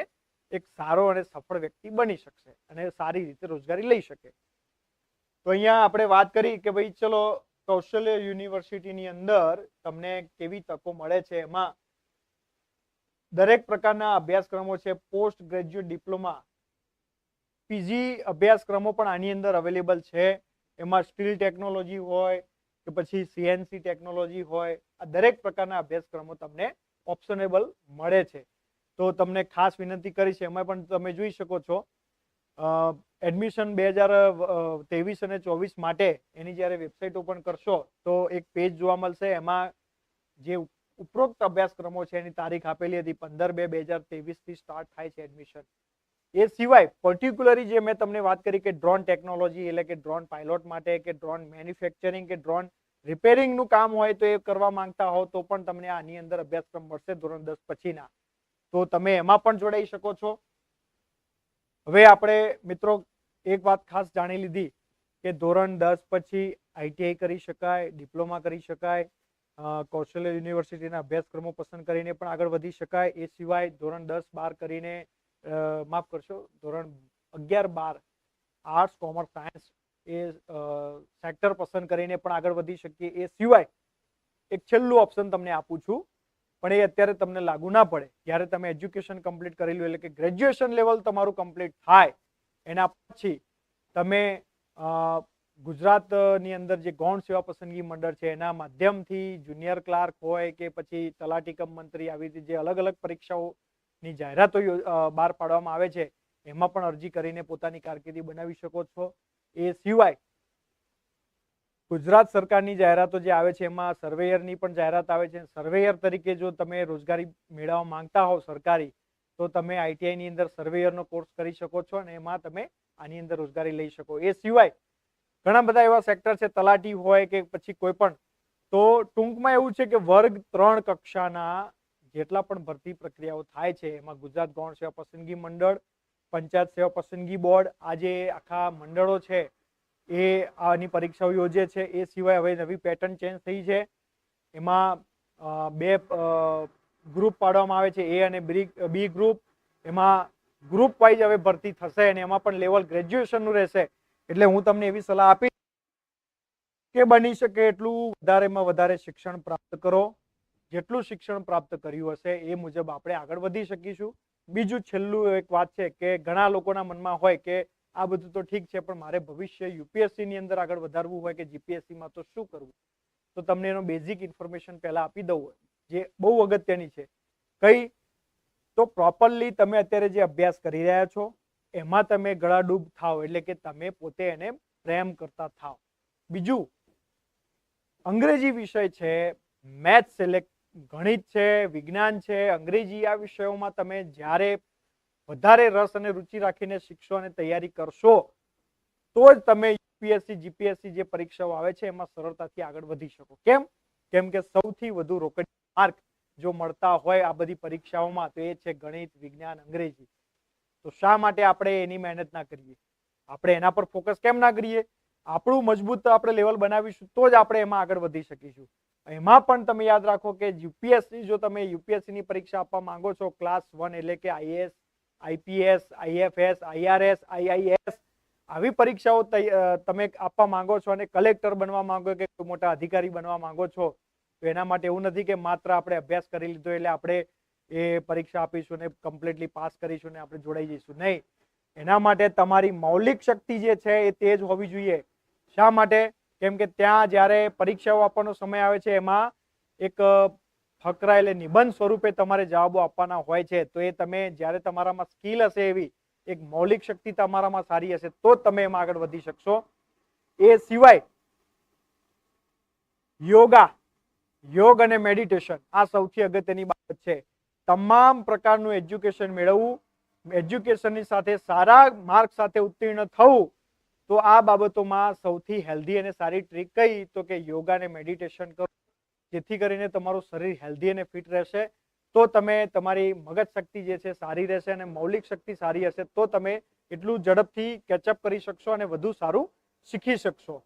એક સારો અને સફળ વ્યક્તિ બની શકશે અને સારી રીતે રોજગારી લઈ શકે. તો અહીંયા આપણે વાત કરી કે ભાઈ ચલો કૌશલ્ય યુનિવર્સિટીની અંદર તમને કેવી તકો મળે છે. એમાં દરેક પ્રકારના અભ્યાસક્રમો છે, પોસ્ટ ગ્રેજ્યુએટ ડિપ્લોમા, PG અભ્યાસક્રમો પણ આની અંદર અવેલેબલ છે. એમાં સ્ટીલ ટેકનોલોજી હોય કે પછી CNC ટેકનોલોજી હોય, આ દરેક પ્રકારના અભ્યાસક્રમો તમને ઓપ્શનેબલ મળે છે. તો તમને ખાસ વિનંતી કરી છે, એમાં પણ તમે જોઈ શકો છો એડમિશન 2023 અને 24 માટે એની જ્યારે વેબસાઇટ ઓપન કરશો તો એક પેજ જોવા મળશે. એમાં જે ઉપરોક્ત અભ્યાસક્રમો છે એની તારીખ આપેલી હતી 15/2/2023 થી સ્ટાર્ટ થાય છે એડમિશન. એ સિવાય પર્ટિક્યુલરી જે મેં તમને વાત કરી કે ડ્રોન ટેકનોલોજી એટલે કે ડ્રોન પાયલોટ માટે કે ડ્રોન મેન્યુફેક્ચરિંગ કે ડ્રોન રિપેરિંગનું કામ હોય તો એ કરવા માંગતા હો તો પણ તમને આની અંદર અભ્યાસક્રમ મળશે ધોરણ 10 પછીના. તો તમે એમાં પણ જોડાઈ શકો છો. હવે આપણે મિત્રો એક વાત ખાસ જાણી લીધી કે ધોરણ 10 પછી ITI કરી શકાય, ડિપ્લોમા કરી શકાય, કૌશલ્ય યુનિવર્સિટીના અભ્યાસક્રમો પસંદ કરીને પણ આગળ વધી શકાય. એ સિવાય ધોરણ 10-12 કરીને માફ કરશો ધોરણ 11-12 આર્ટ્સ, કોમર્સ, સાયન્સ એ સેક્ટર પસંદ કરીને પણ આગળ વધી શકીએ. એ સિવાય એક છેલ્લું ઓપ્શન તમને આપું છું, પણ એ અત્યારે તમને લાગુ ના પડે. જ્યારે તમે એજ્યુકેશન કમ્પ્લીટ કરેલું એટલે કે ગ્રેજ્યુએશન લેવલ તમારું કમ્પ્લીટ થાય એના પછી તમે ગુજરાતની અંદર જે ગૌણ સેવા પસંદગી મંડળ છે એના માધ્યમથી જુનિયર ક્લાર્ક હોય કે પછી તલાટી કમ મંત્રી આવી રીતે જે અલગ અલગ પરીક્ષાઓની જાહેરાતો બહાર પાડવામાં આવે છે એમાં પણ અરજી કરીને પોતાની કારકિર્દી બનાવી શકો છો. એ સિવાય ગુજરાત સરકારની જાહેરાતો જે આવે છે એમાં સર્વેયરની પણ જાહેરાત આવે છે. સર્વેયર તરીકે જો તમે રોજગારી મેળવવા માંગતા હો સરકારી તો તમે ITI ની અંદર સર્વેયરનો કોર્સ કરી શકો છો અને એમાં તમે આની અંદર રોજગારી લઈ શકો. એ સિવાય ઘણા બધા એવા સેક્ટર છે, તલાટી હોય કે પછી કોઈ પણ. તો ટૂંકમાં એવું છે કે વર્ગ 3 કક્ષાના જેટલા પણ ભરતી પ્રક્રિયાઓ થાય છે એમાં ગુજરાત ગૌણ સેવા પસંદગી મંડળ, પંચાયત સેવા પસંદગી બોર્ડ, આ જે આખા મંડળો છે એ આની પરીક્ષાઓ યોજે છે. એ સિવાય હવે નવી પેટર્ન ચેન્જ થઈ છે. એમાં 2 ગ્રુપ પાડવામાં આવે છે, A અને B ગ્રુપ. એમાં ગ્રુપ વાઇઝ હવે ભરતી થશે અને એમાં પણ લેવલ ગ્રેજ્યુએશનનું રહેશે. એટલે હું તમને એવી સલાહ આપી કે બની શકે એટલું વધારેમાં વધારે શિક્ષણ પ્રાપ્ત કરો. જેટલું શિક્ષણ પ્રાપ્ત કર્યું હશે એ મુજબ આપણે આગળ વધી શકીશું. બીજું છેલ્લું એક વાત છે કે ઘણા લોકોના મનમાં હોય કે આ બધું તો ઠીક છે પણ મારે ભવિષ્ય UPSC ની અંદર આગળ વધારવું હોય કે GPSC માં તો શું કરવું. તો તમને એનો બેઝિક ઇન્ફોર્મેશન પહેલા આપી દઉં જે બહુ અગત્યની છે. કઈ તો પ્રોપરલી તમે અત્યારે જે અભ્યાસ કરી રહ્યા છો એમાં તમે ગળાડૂબ થાવ, એટલે કે તમે પોતે એને પ્રેમ કરતા થાવ. બીજું અંગ્રેજી વિષય છે, મેથ્સ એટલે ગણિત છે, વિજ્ઞાન છે, અંગ્રેજી, આ વિષયોમાં તમે જ્યારે વધારે રસ અને રુચિ રાખીને શીખશો અને તૈયારી કરશો તો જ તમે યુપીએસસી જીપીએસસી જે પરીક્ષાઓ આવે છે એમાં સરળતાથી આગળ વધી શકો. કેમ કે સૌથી વધુ રોકડ માર્ક જો મળતા હોય આ બધી પરીક્ષાઓમાં તો એ છે ગણિત, વિજ્ઞાન, અંગ્રેજી. તો શા માટે આપણે એની મહેનત ના કરીએ? આપણે એના પર ફોકસ કેમ ના કરીએ? આપણું મજબૂત આપણે લેવલ બનાવીશું તો જ આપણે એમાં આગળ વધી શકીશું. એમાં પણ તમે યાદ રાખો કે યુપીએસસી, જો તમે યુપીએસસી ની પરીક્ષા આપવા માંગો છો, ક્લાસ 1 એટલે કે આઈએએસ, આઈપીએસ, આઈએફએસ, આઈઆરએસ, આઈઆઈએસ, આવી પરીક્ષાઓ તમે આપવા માંગો છો અને કલેક્ટર બનવા માંગો કે મોટા અધિકારી બનવા માંગો છો, તો એના માટે એવું નથી કે માત્ર આપણે અભ્યાસ કરી લીધો એટલે આપણે એ પરીક્ષા આપીશું ને કમ્પ્લીટલી પાસ કરીશું ને આપણે જોડાઈ જઈશું. નહીં, એના માટે તમારી મૌલિક શક્તિ જે છે એ તેજ હોવી જોઈએ. શા માટે? કેમ કે ત્યાં જ્યારે પરીક્ષાઓ આપવાનો સમય આવે છે એમાં એક ફકરા એટલે નિબંધ સ્વરૂપે તમારે જવાબો આપવાના હોય છે. તો એ તમે જ્યારે તમારામાં સ્કિલ હશે, એવી એક મૌલિક શક્તિ તમારામાં સારી હશે તો તમે એમાં આગળ વધી શકશો. એ સિવાય યોગ અને મેડિટેશન આ સૌથી અગત્યની બાબત છે. તમામ પ્રકારનું એજ્યુકેશન મેળવવું, એજ્યુકેશનની સાથે સારા માર્ક સાથે ઉત્તીર્ણ થવું, તો આ બાબતોમાં સૌથી હેલ્ધી અને સારી ટ્રીક કઈ? તો કે યોગા અને મેડિટેશન કરો, જેથી કરીને તમારું શરીર હેલ્ધી અને ફિટ રહેશે. તો તમે તમારી મગજ શક્તિ જે છે સારી રહેશે અને મૌલિક શક્તિ સારી હશે તો તમે એટલું ઝડપથી કેચઅપ કરી શકશો અને વધુ સારું શીખી શકશો.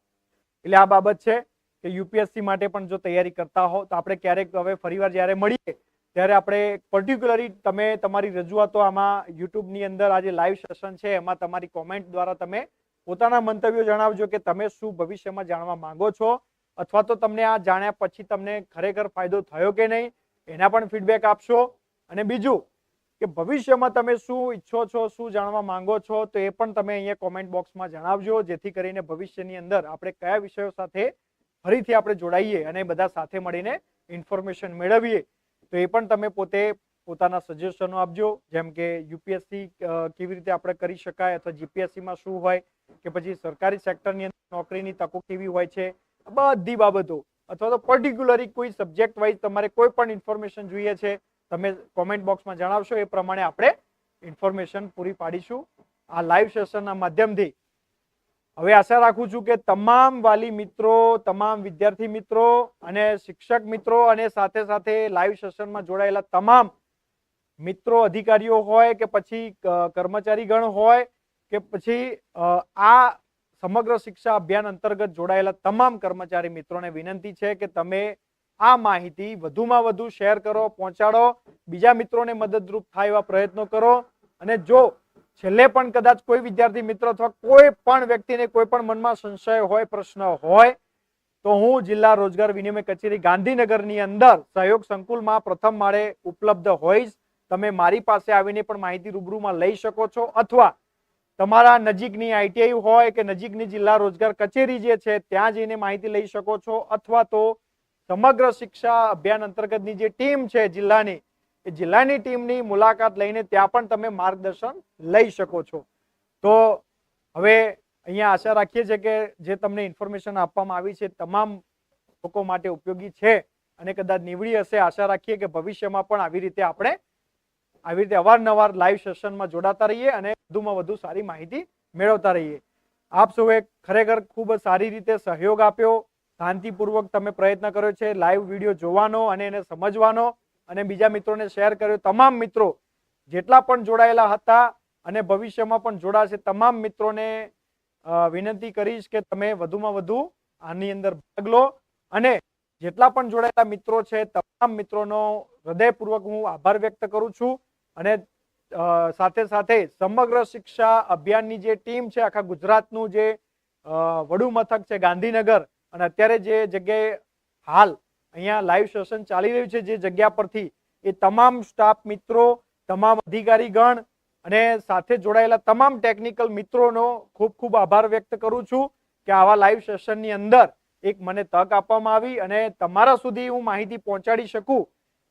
એટલે આ બાબત છે કે યુપીએસસી માટે પણ જો તૈયારી કરતા હો તો આપણે ક્યારેક હવે ફરીવાર જ્યારે મળીએ ત્યારે આપણે પર્ટિક્યુલરલી તમે તમારી રજૂઆતો આમાં યુટ્યુબની અંદર આજે લાઈવ સેશન છે એમાં તમારી કોમેન્ટ દ્વારા તમે પોતાના મંતવ્યો જણાવજો કે તમે શું ભવિષ્યમાં જાણવા માંગો છો, અથવા તો તમને આ જાણ્યા પછી તમને ખરેખર ફાયદો થયો કે નહીં એના પણ ફીડબેક આપશો. અને બીજું કે ભવિષ્યમાં તમે શું ઈચ્છો છો, શું જાણવા માંગો છો, તો એ પણ તમે અહીંયા કોમેન્ટ બોક્સમાં જણાવજો, જેથી કરીને ભવિષ્યની અંદર આપણે કયા વિષયો સાથે ફરીથી આપણે જોડાઈએ અને બધા સાથે મળીને ઇન્ફોર્મેશન મેળવીએ. તો એ પણ તમે પોતે પોતાના સજેશનો આપજો, જેમ કે યુપીએસસી કેવી રીતે આપણે કરી શકાય, અથવા જીપીએસસીમાં શું હોય, કે પછી સરકારી સેક્ટરની અંદર નોકરીની તકો કેવી હોય છે, બધી બાબતો, અથવા તો પર્ટિક્યુલરલી કોઈ સબ્જેક્ટ વાઇઝ તમારે કોઈ પણ ઇન્ફોર્મેશન જોઈએ છે તમે કોમેન્ટ બોક્સમાં જણાવશો, એ પ્રમાણે આપણે ઇન્ફોર્મેશન પૂરી પાડીશું આ લાઈવ સેશનના માધ્યમથી. હવે આશા રાખું છું કે તમામ વાલી મિત્રો, તમામ વિદ્યાર્થી મિત્રો અને શિક્ષક મિત્રો અને સાથે સાથે લાઈવ સેશનમાં જોડાયેલા તમામ મિત્રો, અધિકારીઓ હોય કે પછી કર્મચારીગણ હોય કે પછી આ સમગ્ર શિક્ષા અભિયાન અંતર્ગત જોડાયેલા તમામ કર્મચારી મિત્રોને વિનંતી છે કે તમે આ માહિતી વધુમાં વધુ શેર કરો, પહોંચાડો, બીજા મિત્રોને મદદરૂપ થાય એવા પ્રયત્નો કરો. અને જો છેલ્લે પણ કદાચ કોઈ વિદ્યાર્થી મિત્ર અથવા કોઈ પણ વ્યક્તિને કોઈ પણ મનમાં સંશય હોય, પ્રશ્ન હોય, તો હું જિલ્લા રોજગાર વિનિમય કચેરી ગાંધીનગરની અંદર સહયોગ સંકુલમાં પ્રથમ માળે ઉપલબ્ધ હોઈશ. તમે મારી પાસે આવીને પણ માહિતી રૂબરૂમાં લઈ શકો છો, અથવા તમારા નજીકની આઈટીઆઈ હોય કે નજીકની જિલ્લા રોજગાર કચેરી જે છે ત્યાં જઈને માહિતી લઈ શકો છો, અથવા તો સમગ્ર શિક્ષા અભિયાન અંતર્ગતની જે ટીમ છે જિલ્લાની, એ જિલ્લાની ટીમની મુલાકાત લઈને ત્યાં પણ તમે માર્ગદર્શન લઈ શકો છો. તો હવે અહીંયા આશા રાખીએ છીએ કે જે તમને ઇન્ફોર્મેશન આપવામાં આવી છે તમામ લોકો માટે ઉપયોગી છે અને કદાચ નીવડી હશે. આશા રાખીએ કે ભવિષ્યમાં પણ આવી રીતે અવારનવાર લાઈવ સેશનમાં જોડાતા રહીએ અને વધુમાં વધુ સારી માહિતી મેળવતા રહીએ. આપ સૌએ ખરેખર ખૂબ સારી રીતે સહયોગ આપ્યો, શાંતિપૂર્વક તમે પ્રયત્ન કર્યો છે લાઈવ વિડીયો જોવાનો અને એને સમજવાનો, અને બીજા મિત્રોને શેર કર્યો. તમામ મિત્રો જેટલા પણ જોડાયેલા હતા અને ભવિષ્યમાં પણ જોડાશે, તમામ મિત્રોને વિનંતી કરીશ કે તમે વધુમાં વધુ આની અંદર ભાગ લો. અને જેટલા પણ જોડાયેલા મિત્રો છે તમામ મિત્રોનો હૃદયપૂર્વક હું આભાર વ્યક્ત કરું છું. અને સાથે સાથે સમગ્ર શિક્ષા અભિયાનની જે ટીમ છે, આખા ગુજરાતનું જે વડું મથક છે ગાંધીનગર, અને અત્યારે જે જગ્યાએ હાલ અહીંયા લાઈવ સેશન ચાલી રહ્યું છે જે જગ્યા પરથી, એ તમામ સ્ટાફ મિત્રો, તમામ અધિકારીગણ અને સાથે જોડાયેલા તમામ ટેકનિકલ મિત્રોનો ખૂબ ખૂબ આભાર વ્યક્ત કરું છું કે આવા લાઈવ સેશનની અંદર એક મને તક આપવામાં આવી અને તમારા સુધી હું માહિતી પહોંચાડી શકું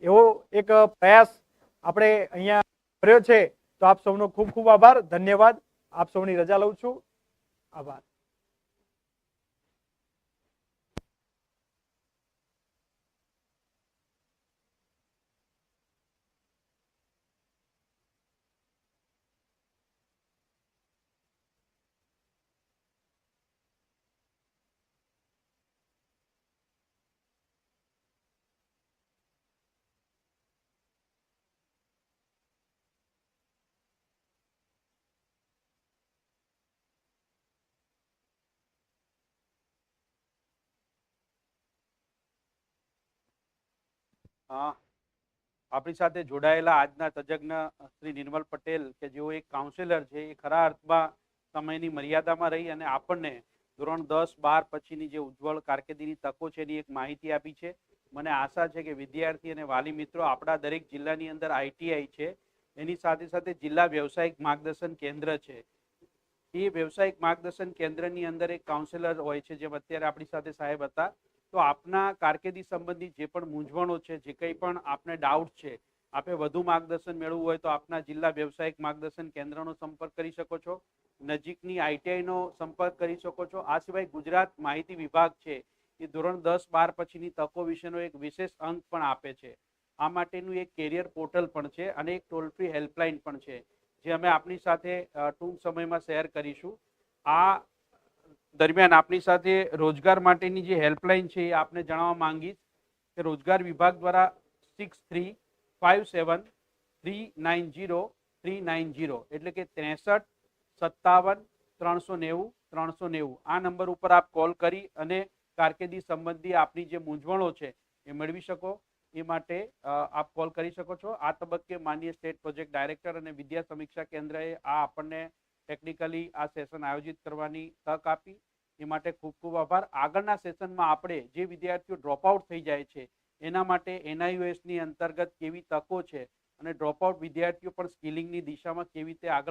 એવો એક પ્રયાસ આપણે અહીંયા કર્યો છે. તો આપ સૌનો ખૂબ ખૂબ આભાર, ધન્યવાદ. આપ સૌની રજા લઉં છું. આભાર. આપણી સાથે જોડાયેલા આજના તજજ્ઞ શ્રી નિર્મલ પટેલ કે જેઓ એક કાઉન્સિલર છે, એ ખરા અર્થમાં સમયની મર્યાદામાં રહી અને આપણને ધોરણ 10-12 પછીની જે ઉજ્જવળ કારકિર્દીની તકો છે એની એક માહિતી આપી છે. મને આશા છે કે વિદ્યાર્થી અને વાલી મિત્રો, આપણા દરેક જિલ્લાની અંદર ITI છે, એની સાથે સાથે જિલ્લા વ્યવસાયિક માર્ગદર્શન કેન્દ્ર છે. એ વ્યવસાયિક માર્ગદર્શન કેન્દ્રની અંદર એક કાઉન્સિલર હોય છે, જેમ અત્યારે આપણી સાથે સાહેબ હતા. તો આપના કારકિર્દી સંબંધી જે પણ મૂંઝવણો છે, જે કંઈ પણ આપને ડાઉટ છે, આપે વધુ માર્ગદર્શન મેળવવું હોય તો આપના જિલ્લા વ્યવસાયિક માર્ગદર્શન કેન્દ્રનો સંપર્ક કરી શકો છો. નજીકની ITI નો સંપર્ક કરી શકો છો. આ સિવાય ગુજરાત માહિતી વિભાગ છે, એ ધોરણ 10-12 પછીની તકો વિશેનો એક વિશેષ અંક પણ આપે છે. આ માટેનું એક કેરિયર પોર્ટલ પણ છે અને એક ટોલ ફ્રી હેલ્પલાઇન પણ છે, જે અમે આપની સાથે ટૂંક સમયમાં શેર કરીશું. આ દરમિયાન આપની સાથે રોજગાર માટેની જે હેલ્પલાઇન છે એ આપને જણાવવા માંગીશ કે રોજગાર વિભાગ દ્વારા 6357390390 એટલે કે 6357390390 આ નંબર ઉપર આપ કોલ કરી અને કારકિર્દી સંબંધી આપની જે મૂંઝવણો છે એ મેળવી શકો. એ માટે આપ કોલ કરી શકો છો. આ તબક્કે માનનીય સ્ટેટ પ્રોજેક્ટ ડાયરેક્ટર અને વિદ્યા સમીક્ષા કેન્દ્રએ આ આપણને ટેકનિકલી આ સેશન આયોજિત કરવાની તક આપી. એ માટે ખૂબ ખૂબ આભાર. આગળના સેશનમાં આપણે જે વિદ્યાર્થીઓ ડ્રોપઆઉટ થઈ જાય છે એના માટે NIOS ની અંતર્ગત કેવી તકો છે અને ડ્રોપઆઉટ વિદ્યાર્થીઓ પણ સ્કિલિંગની દિશામાં કેવી રીતે આગળ